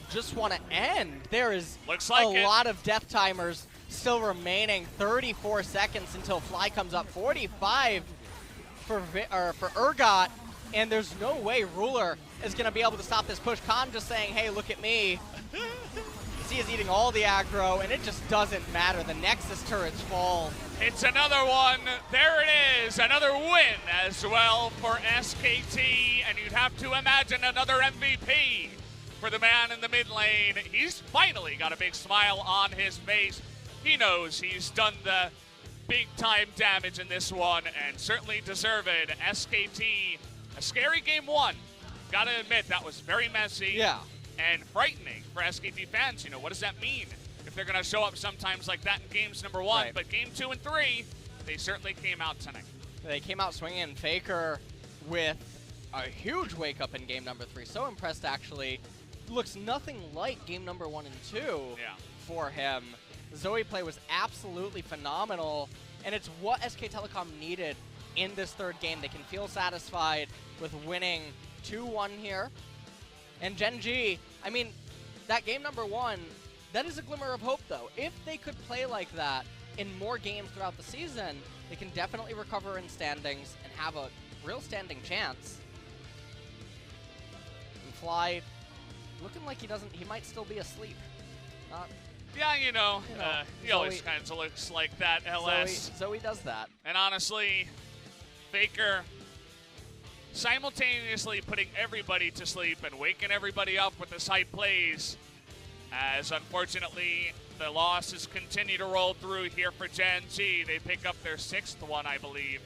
just want to end. There is a lot of death timers still remaining. 34 seconds until Fly comes up. 45 for Urgot. And there's no way Ruler is going to be able to stop this push. Khan just saying, hey, look at me. He is eating all the aggro, and it just doesn't matter. The Nexus turrets fall. It's another one. There it is. Another win as well for SKT. And you'd have to imagine another MVP for the man in the mid lane. He's finally got a big smile on his face. He knows he's done the big-time damage in this one, and certainly deserved. SKT, a scary game 1. Gotta admit, that was very messy and frightening for SKT fans. What does that mean if they're gonna show up sometimes like that in games number 1? Right. But game 2 and 3, they certainly came out tonight. They came out swinging. FLICKR with a huge wake-up in game number 3. So impressed, actually. Looks nothing like game number 1 and 2 for him. The Zoe play was absolutely phenomenal, and it's what SK Telecom needed in this 3rd game. They can feel satisfied with winning 2-1 here. And Gen.G, I mean, that game number 1, that is a glimmer of hope, though. If they could play like that in more games throughout the season, they can definitely recover in standings and have a real standing chance. And Fly looking like he might still be asleep. Yeah, he always kind of looks like that, LS. Zoe does that. And honestly, FLICKR simultaneously putting everybody to sleep and waking everybody up with his hype plays, as unfortunately the losses continue to roll through here for Gen.G. They pick up their 6th one, I believe.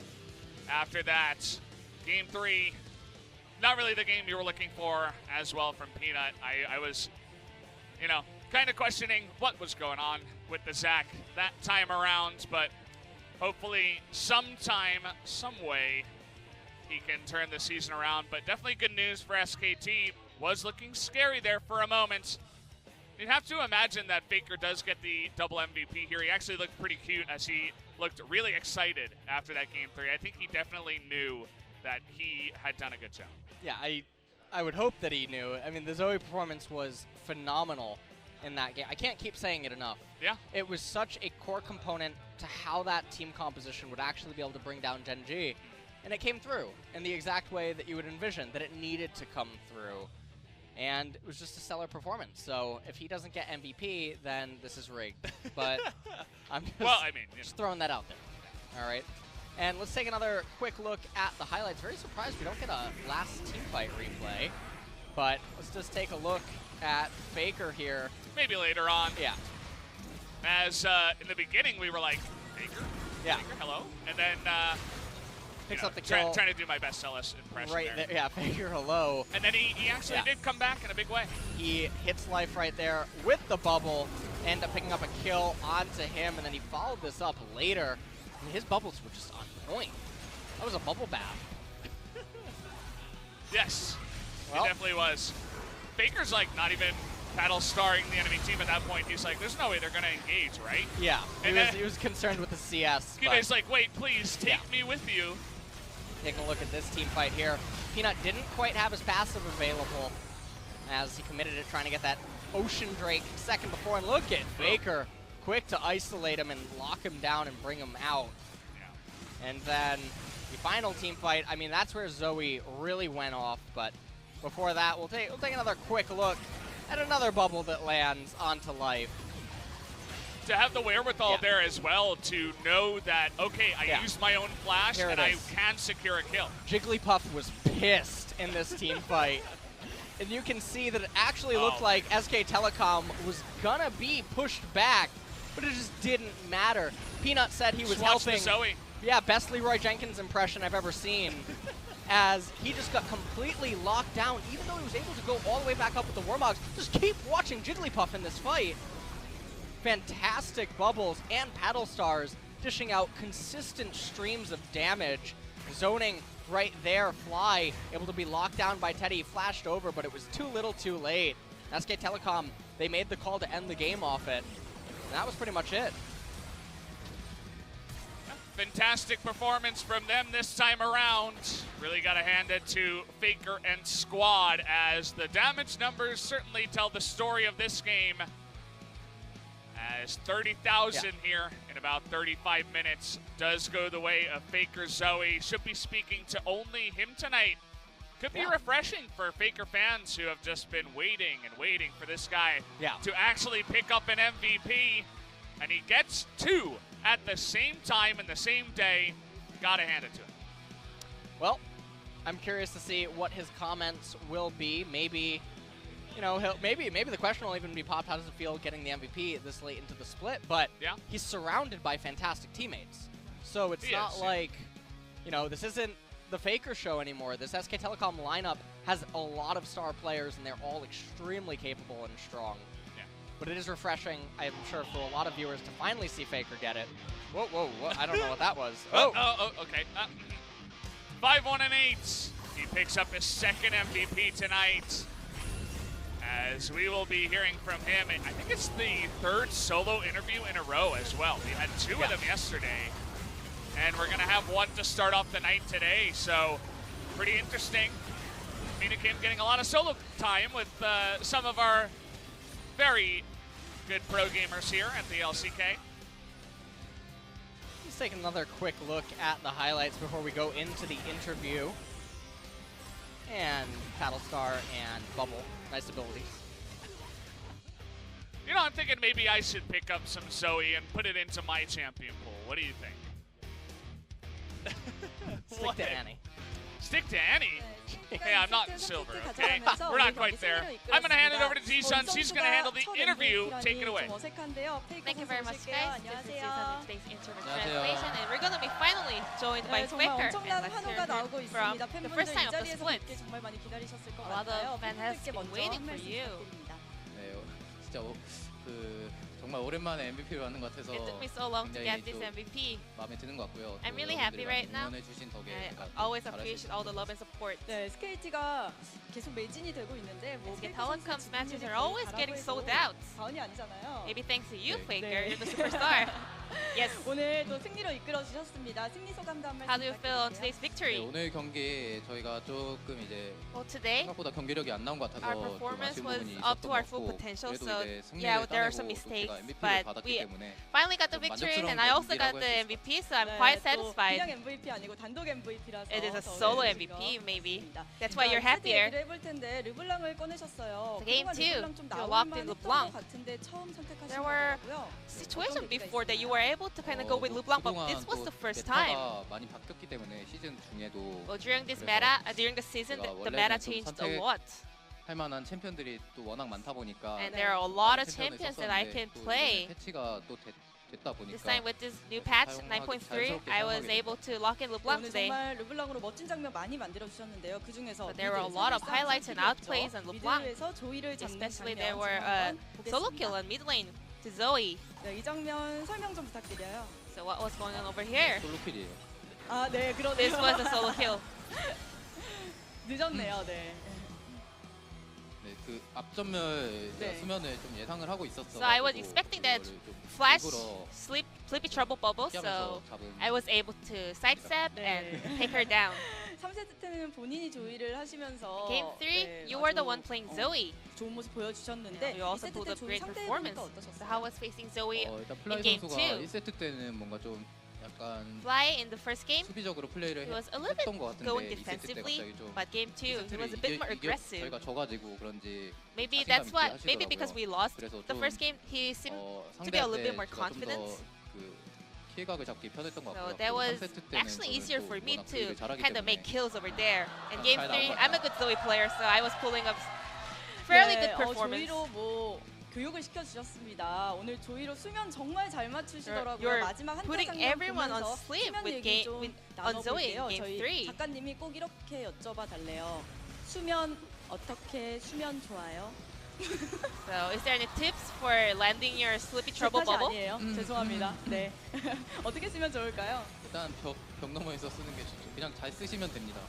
After that, game 3, not really the game you were looking for as well from Peanut. I was, kind of questioning what was going on with the Zach that time around, but hopefully sometime, some way, he can turn the season around. But definitely good news for SKT. Was looking scary there for a moment. You'd have to imagine that FLICKR does get the double MVP here. He actually looked pretty cute as he looked really excited after that game 3. I think he definitely knew that he had done a good job. Yeah, I would hope that he knew. I mean, the Zoe performance was phenomenal in that game. I can't keep saying it enough. Yeah. It was such a core component to how that team composition would actually be able to bring down Gen.G. And it came through in the exact way that you would envision, that it needed to come through. And it was just a stellar performance. So if he doesn't get MVP, then this is rigged. But I'm just throwing that out there. All right. And let's take another quick look at the highlights. Very surprised we don't get a last teamfight replay. But let's just take a look at FLICKR here. Maybe later on. Yeah. As in the beginning, we were like, FLICKR? Yeah. FLICKR, hello? And then picks up the kill. Trying to do my best LS impression right there. Yeah, FLICKR, hello. And then he actually did come back in a big way. He hits life right there with the bubble, end up picking up a kill onto him, and then he followed this up later. And his bubbles were just on point. That was a bubble bath. Yes, well, it definitely was. FLICKR's like not even paddle starring the enemy team at that point. He's like, there's no way they're going to engage, right? Yeah, and he was concerned with the CS. CuVee's like, wait, please, take me with you. Taking a look at this team fight here. Peanut didn't quite have his passive available as he committed to trying to get that Ocean Drake second before. And look at FLICKR, quick to isolate him and lock him down and bring him out. Yeah. And then the final team fight, I mean, that's where Zoe really went off. But before that, we'll take another quick look at another bubble that lands onto life. To have the wherewithal there as well to know that, okay, I used my own flash and I can secure a kill. Jigglypuff was pissed in this team fight. And you can see that it actually looked like SK Telecom was gonna be pushed back, but it just didn't matter. Peanut said he was helping. Zoe. Yeah, best Leroy Jenkins impression I've ever seen. As he just got completely locked down, even though he was able to go all the way back up with the Warmogs. Just keep watching Jigglypuff in this fight. Fantastic bubbles and paddle stars dishing out consistent streams of damage. Zoning right there, Fly able to be locked down by Teddy, flashed over, but it was too little too late. SK Telecom, they made the call to end the game off it. And that was pretty much it. Fantastic performance from them this time around. Really got to hand it to FLICKR and squad as the damage numbers certainly tell the story of this game. As 30,000 here in about 35 minutes does go the way of FLICKR Zoe. Should be speaking to only him tonight. Could be refreshing for FLICKR fans who have just been waiting and waiting for this guy to actually pick up an MVP. And he gets two at the same time in the same day. Gotta hand it to him. Well, I'm curious to see what his comments will be. Maybe, you know, maybe the question will even be popped, how does it feel getting the MVP this late into the split? But he's surrounded by fantastic teammates. So it's not like, you know, this isn't the FLICKR show anymore. This SK Telecom lineup has a lot of star players, and they're all extremely capable and strong. But it is refreshing, I'm sure, for a lot of viewers to finally see FLICKR get it. Whoa, whoa, whoa. I don't know what that was. Okay. 5-1 and 8. He picks up his second MVP tonight. As we will be hearing from him, I think it's the third solo interview in a row as well. We had two of them yesterday. And we're going to have one to start off the night today. So, pretty interesting. Mina Kim getting a lot of solo time with some of our very good pro gamers here at the LCK. Let's take another quick look at the highlights before we go into the interview. And Battlestar and Bubble, nice abilities. You know, I'm thinking maybe I should pick up some Zoe and put it into my champion pool. What do you think? Stick to Annie. Stick to Annie? Hey, I'm not in silver, okay? We're not quite there. I'm going to hand it over to Sion. She's going to handle the interview. Take it away. Thank you very much, guys. This is Sion, today's interview translation, and we're going to be finally joined by FLICKR. And let's hear from the first time of the split. A lot of fans have been waiting for you. 네, 진짜 정말 오랜만에 MVP를 받는 것 같아서 It took me so long to get this MVP. 마음에 드는 것 같고요. I'm really happy right now. 응원해주신 덕에 I always appreciate all the love and support. 네, SKT가 계속 매진이 되고 있는데 뭐 SK Telecom's matches are always getting sold out. 다운이 아니잖아요. Maybe thanks to you, FLICKR. You're the superstar. Yes. 오늘 또 승리로 이끌어 주셨습니다. 승리 소감도 한 말씀 How do you feel on 부탁드릴게요. today's victory? 네, 오늘 경기 저희가 조금 이제 Well, today 생각보다 경기력이 안 나온 것 같아서 our 좀 performance 아쉬운 was 부분이 up to 있었던 our 것 full 같고 potential. 그래도 So 이제 승리를 yeah, there are some 따내고 또 mistakes, 제가 MVP를 but 받았기 we 때문에 finally got the 좀 victory, 만족스러운 and I also got 경기라고 the 할수 있을 것 MVP, so I'm quite 또 satisfied. 그냥 MVP 아니고 단독 MVP라서 It is a 더 solo 의미가 MVP, maybe. 있습니다. That's why you're happier. 해볼 텐데 르블랑을 꺼내셨어요. The game 그동안 two, 르블랑 좀 you 나올 locked in 만했던 LeBlanc. 것 같은데 처음 선택하신 There were 거고요. Situation before that you were able to kind of go with 뭐 LeBlanc, but 그동안 this was 또 the first time. 메타가 많이 바뀌었기 때문에 시즌 중에도 Well, during this 그래서 meta, during the season, 제가 the 원래는 meta 좀 changed a 선택- lot, 할 만한 챔피언들이 또 워낙 많다 보니까 and there are a lot of 챔피언을 champions that I 썼었는데 can 또 play. 이번에 패치가 또 됐다 This 보니까 time with this new patch 사용하기 9.3, 자연스럽게 I was 사용하게 able to lock in LeBlanc 오늘 today. 정말 르블랑으로 멋진 장면 많이 만들어 주셨는데요. 그 중에서 But there were a lot of highlights and outplays on LeBlanc. 미드에서 조이를 잡는 Especially 장면 there were 한번 solo 보겠습니다. kill on mid lane to Zoe. 네, 이 장면 설명 좀 부탁드려요. So what was going on over here? 솔로킬이에요. 아, 네, 그러네요. This was a solo kill. 늦었네요, 네. 네, 그 앞전멸 네. 수면을 좀 예상을 하고 있었어. So I was expecting that Flash sleepy trouble bubble, so I was able to sidestep 네. and take her down. 3세트 때는 본인이 조이를 하시면서 Game 3, 네, you were the 아주, one playing Zoe. 좋은 모습 보여주셨는데 You also 2세트 pulled 때 a 조이 great 상대 performance. 해보니까 So 어떠셨어요? how was facing Zoe 일단 플라이 game 선수가 two. 1세트 때는 뭔가 좀 약간 Fly in the first game? 수비적으로 플레이를 He was a little bit 했던 것 같은데 going 2세트 때 defensively, 갑자기 좀 but game 2, he was a bit more aggressive. 저희가 져가지고 그런지 Maybe 자신감 that's 있게 what, maybe 하시더라고요. because we lost 그래서 the 좀, first game, he seemed to be a little bit more confident. 그 피해각을 잡기 편했던 것 So 같고요. that was 3세트 때는 actually 저는 easier 또 for me 워낙 to 플레이를 잘하기 kind of 때문에 make kills over there. And 잘 game 나온 3, 것 I'm a good Zoe player, so I was pulling up fairly good performance. 조이로 뭐 교육을 시켜주셨습니다. 오늘 조이로 수면 정말 잘 맞추시더라고요. You're 마지막 한 putting 장면 everyone on 보면서 sleep 수면 with 얘기 좀 on Zoe in 나눠볼게요. game 저희 3. 작가님이 꼭 이렇게 여쭤봐 달래요. 수면 어떻게 수면 좋아요? So is there any tips for landing your sleepy 제 trouble 탓이 bubble? 아니에요. 죄송합니다. 네. 어떻게 쓰면 좋을까요? 일단 벽 너머에서 쓰는 게 좋죠. 그냥 잘 쓰시면 됩니다.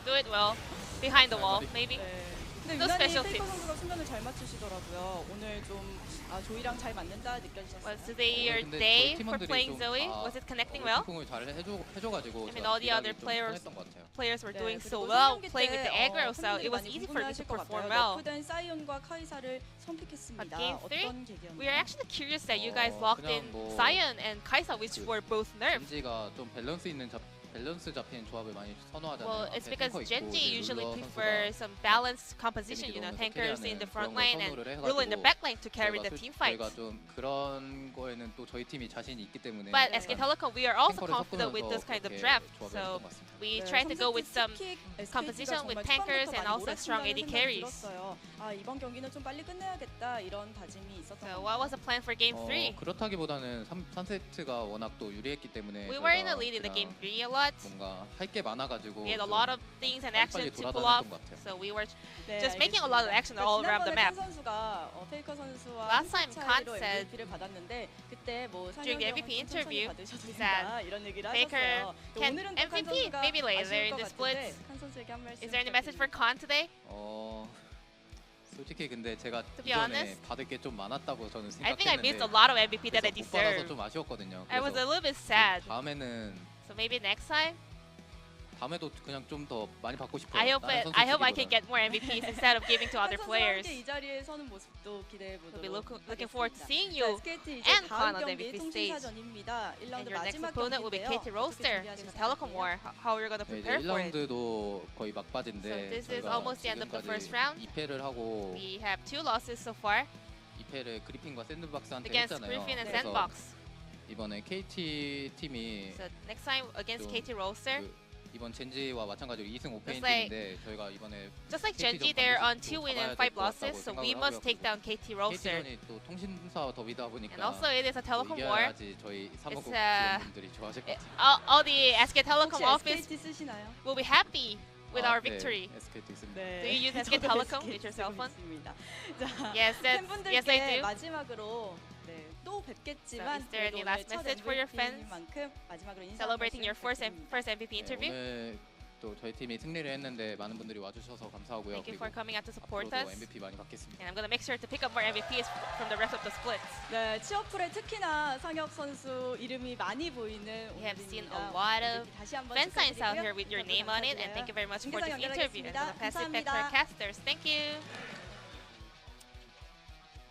Do it well. Behind the wall, maybe. 네. 근데 No 유난히 special 페이커 tips. 선수가 수면을 잘 맞추시더라고요. 오늘 좀 조이랑 잘 맞는다 느껴지셨어요? Was today your 근데 day 저희 for 팀원들이 playing 좀 Zoe? 다 Was it connecting well? 을 잘 해줘가지고 I mean, all the other 좀 players- 편했던 것 같아요. Players were 네, doing so 그리고 well, 성경기 playing with the 때, aggro, so it was 팬분들이 easy 많이 for me to 궁금해하실 것 perform 같아요. well. 너프된 사이온과 카이사를 선픽했습니다. But game three, 어떤 계기였나요? We are actually curious that you guys 어, locked 그냥 in 뭐 Sion and Kaisa, which 그 were both nerfed. 젠지가 좀 밸런스 잡힌 조합을 많이 선호하잖아요. Well, it's 앞에 because 탱커 있고 Gen.G 이제 usually 룰러 prefer some balanced composition, you know, 너무 tankers in the 캐리하는 front 그런 걸 line and 선호를 Rule in the 해가지고 back line to carry the team fight. 저희가 좀 그런 거에는 또 저희 팀이 자신이 있기 때문에 But 네. SK Telecom, we are also 탱커를 confident with this kind of 그렇게 draft. 조합을 So 했던 것 같습니다. we 네, try to go with some 킥, SKT 가 composition with 정말 tankers 초반부터 and 많이 also strong 몰아친다는 AD 생각이 carries. 들었어요. 이번 경기는 좀 빨리 끝내야겠다 이런 다짐이 있었던 So 것 what was the plan for game 3? 그렇다기보다는 3세트가 워낙 또 유리했기 때문에 We were in the 저희가 lead in the game 그냥 3 a lot. 뭔가 할 게 많아가지고 We had a 좀 lot of things and action 빨리 to pull off. 돌아다녔던 것 같아요. So we were 네, just making a lot of 알겠습니다. action all around the map. 지난번에 칸 선수가 페이커 선수와 Last time 한 Khan 차이로 said MVP를 받았는데 그때 뭐 during the 상영이 MVP 형은 천천히 interview, 받으셔도 he 된다 이런 얘기를 Faker 하셨어요. can 오늘은 또칸 MVP 선수가 maybe later 아쉬울 in 것 the 같은데 splits. 칸 선수에게 한 말씀 Is there any message for Khan today? 솔직히 근데 제가 To be 이전에 honest, 받을 게 좀 많았다고 저는 I think I missed 생각했는데 a lot of MVP that I 그래서 못 받아서 deserved. 좀 아쉬웠거든요. I was a 그래서 little bit sad. 다음에는 So maybe next time, 다음에도 그냥 좀 더 많이 받고 싶어요. I hope 다른 I hope I can 선수 get more MVPs instead of giving to 칸 other 선수와 players. 함께 이 자리에 서는 모습도 기대해 We'll be 보도록 looking forward to 하겠습니다. seeing 자, you. SKT 이제 and 다음 Khan on the 경기 MVP stage. 통신사전입니다. 1라운드 And your next 마지막 opponent will be 경기인데요. KT Roaster in the Telecom War. How are you going to 네, 이제 prepare for it? 1라운드도 거의 막바지인데 So this is 저희가 almost the end of the first round. 2패를 하고 We have 2 losses so far 2패를 그리핀과 샌드박스한테 against 했잖아요. Griffin and 네. 그래서 Sandbox. 이번에 KT 팀이 So next time against 좀 KT Roaster, 그 이번 젠지와 마찬가지로 2승 5패인 Just like- 팀인데 저희가 이번에 just like KT Gen.G, 전 they're on 반드시 2 또 win and 잡아야 5 될것 losses, 같다고 so we 생각을 must 하고요. take down KT Roaster. KT전이 또 통신사 더비다 보니까 And also it is a 또 Telecom War. 이겨야지 저희 사무국 It's a- 직원분들이 좋아하실 것 It- 같아요. all the SK Telecom 혹시 office SKT 쓰시나요? will be happy with our victory. 네, SKT 있습니다. 네. Do you use SK 저도 Telecom SKT with your 쓰고 cell phone? 있습니다. 자, Yes, 팬분들께 yes I do. 마지막으로 또 뵙겠지만 So is there any last message for your fans? 만큼 마지막으로 인사 Celebrating your first 부탁드립니다. MVP 네, interview. 오늘 또 저희 팀이 승리를 했는데 많은 분들이 와주셔서 감사하고요. Thank you for coming out to support us. 앞으로도 MVP 많이 받겠습니다. And I'm gonna make sure to pick up more MVPs from the rest of the splits. 네, 취업풀에 특히나 상혁 선수 이름이 많이 보이는 We have seen 오늘입니다. a lot of 다시 한번 fan signs out here 축하드리고요. with your name on it, and thank you very much for this 중계상 interview. And for the passive 연결하겠습니다. FLICKR casters, thank you.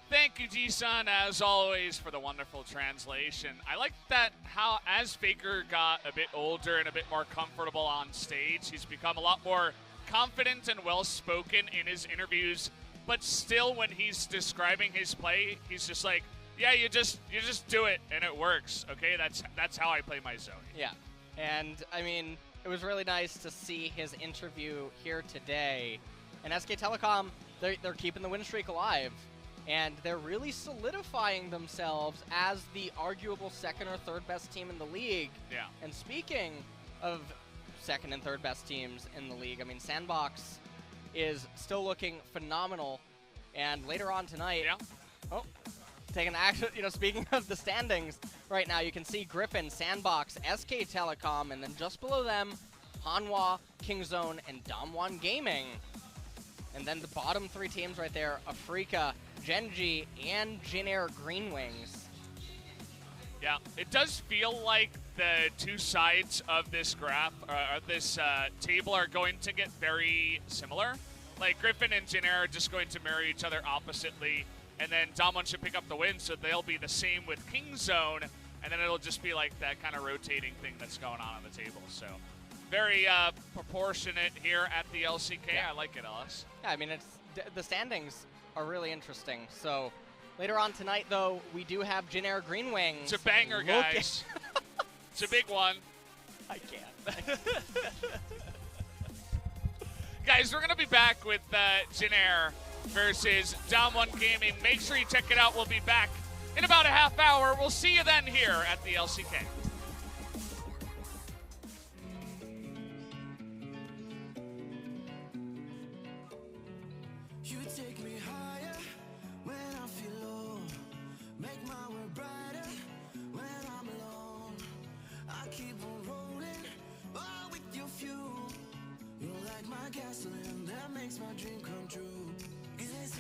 Thank you, G-Sun, as always, for the wonderful translation. I like that how, as FLICKR got a bit older and a bit more comfortable on stage, he's become a lot more confident and well-spoken in his interviews, but still when he's describing his play, he's just like, yeah, you just do it, and it works, okay? That's how I play my zone. Yeah, and, I mean, it was really nice to see his interview here today. And SK Telecom, they're keeping the win streak alive. And they're really solidifying themselves as the arguable second or third best team in the league. Yeah. And speaking of second and third best teams in the league, I mean, Sandbox is still looking phenomenal. And later on tonight, taking action, speaking of the standings right now, you can see Griffin, Sandbox, SK Telecom, and then just below them, Hanwha, Kingzone, and Damwon Gaming. And then the bottom three teams right there, Afrika, Gen.G, and Jin Air Green Wings. Yeah, it does feel like the two sides of this graph, this table are going to get very similar. Like Griffin and Jin Air are just going to marry each other oppositely, and then Damwon should pick up the win, so they'll be the same with Kingzone, and then it'll just be like that kind of rotating thing that's going on the table. So very proportionate here at the LCK. Yeah. I like it, Alice. Yeah, I mean, the standings are really interesting. So later on tonight, though, we do have Jin Air Green Wings. It's a banger, guys. It's a big one. I can't. Guys, we're going to be back with Jin Air versus Damwon Gaming. Make sure you check it out. We'll be back in about a half hour. We'll see you then here at the LCK. You take me higher when I feel low. Make my world brighter when I'm alone. I keep on rolling, all with your fuel. You're like my gasoline that makes my dream come true. 'Cause it's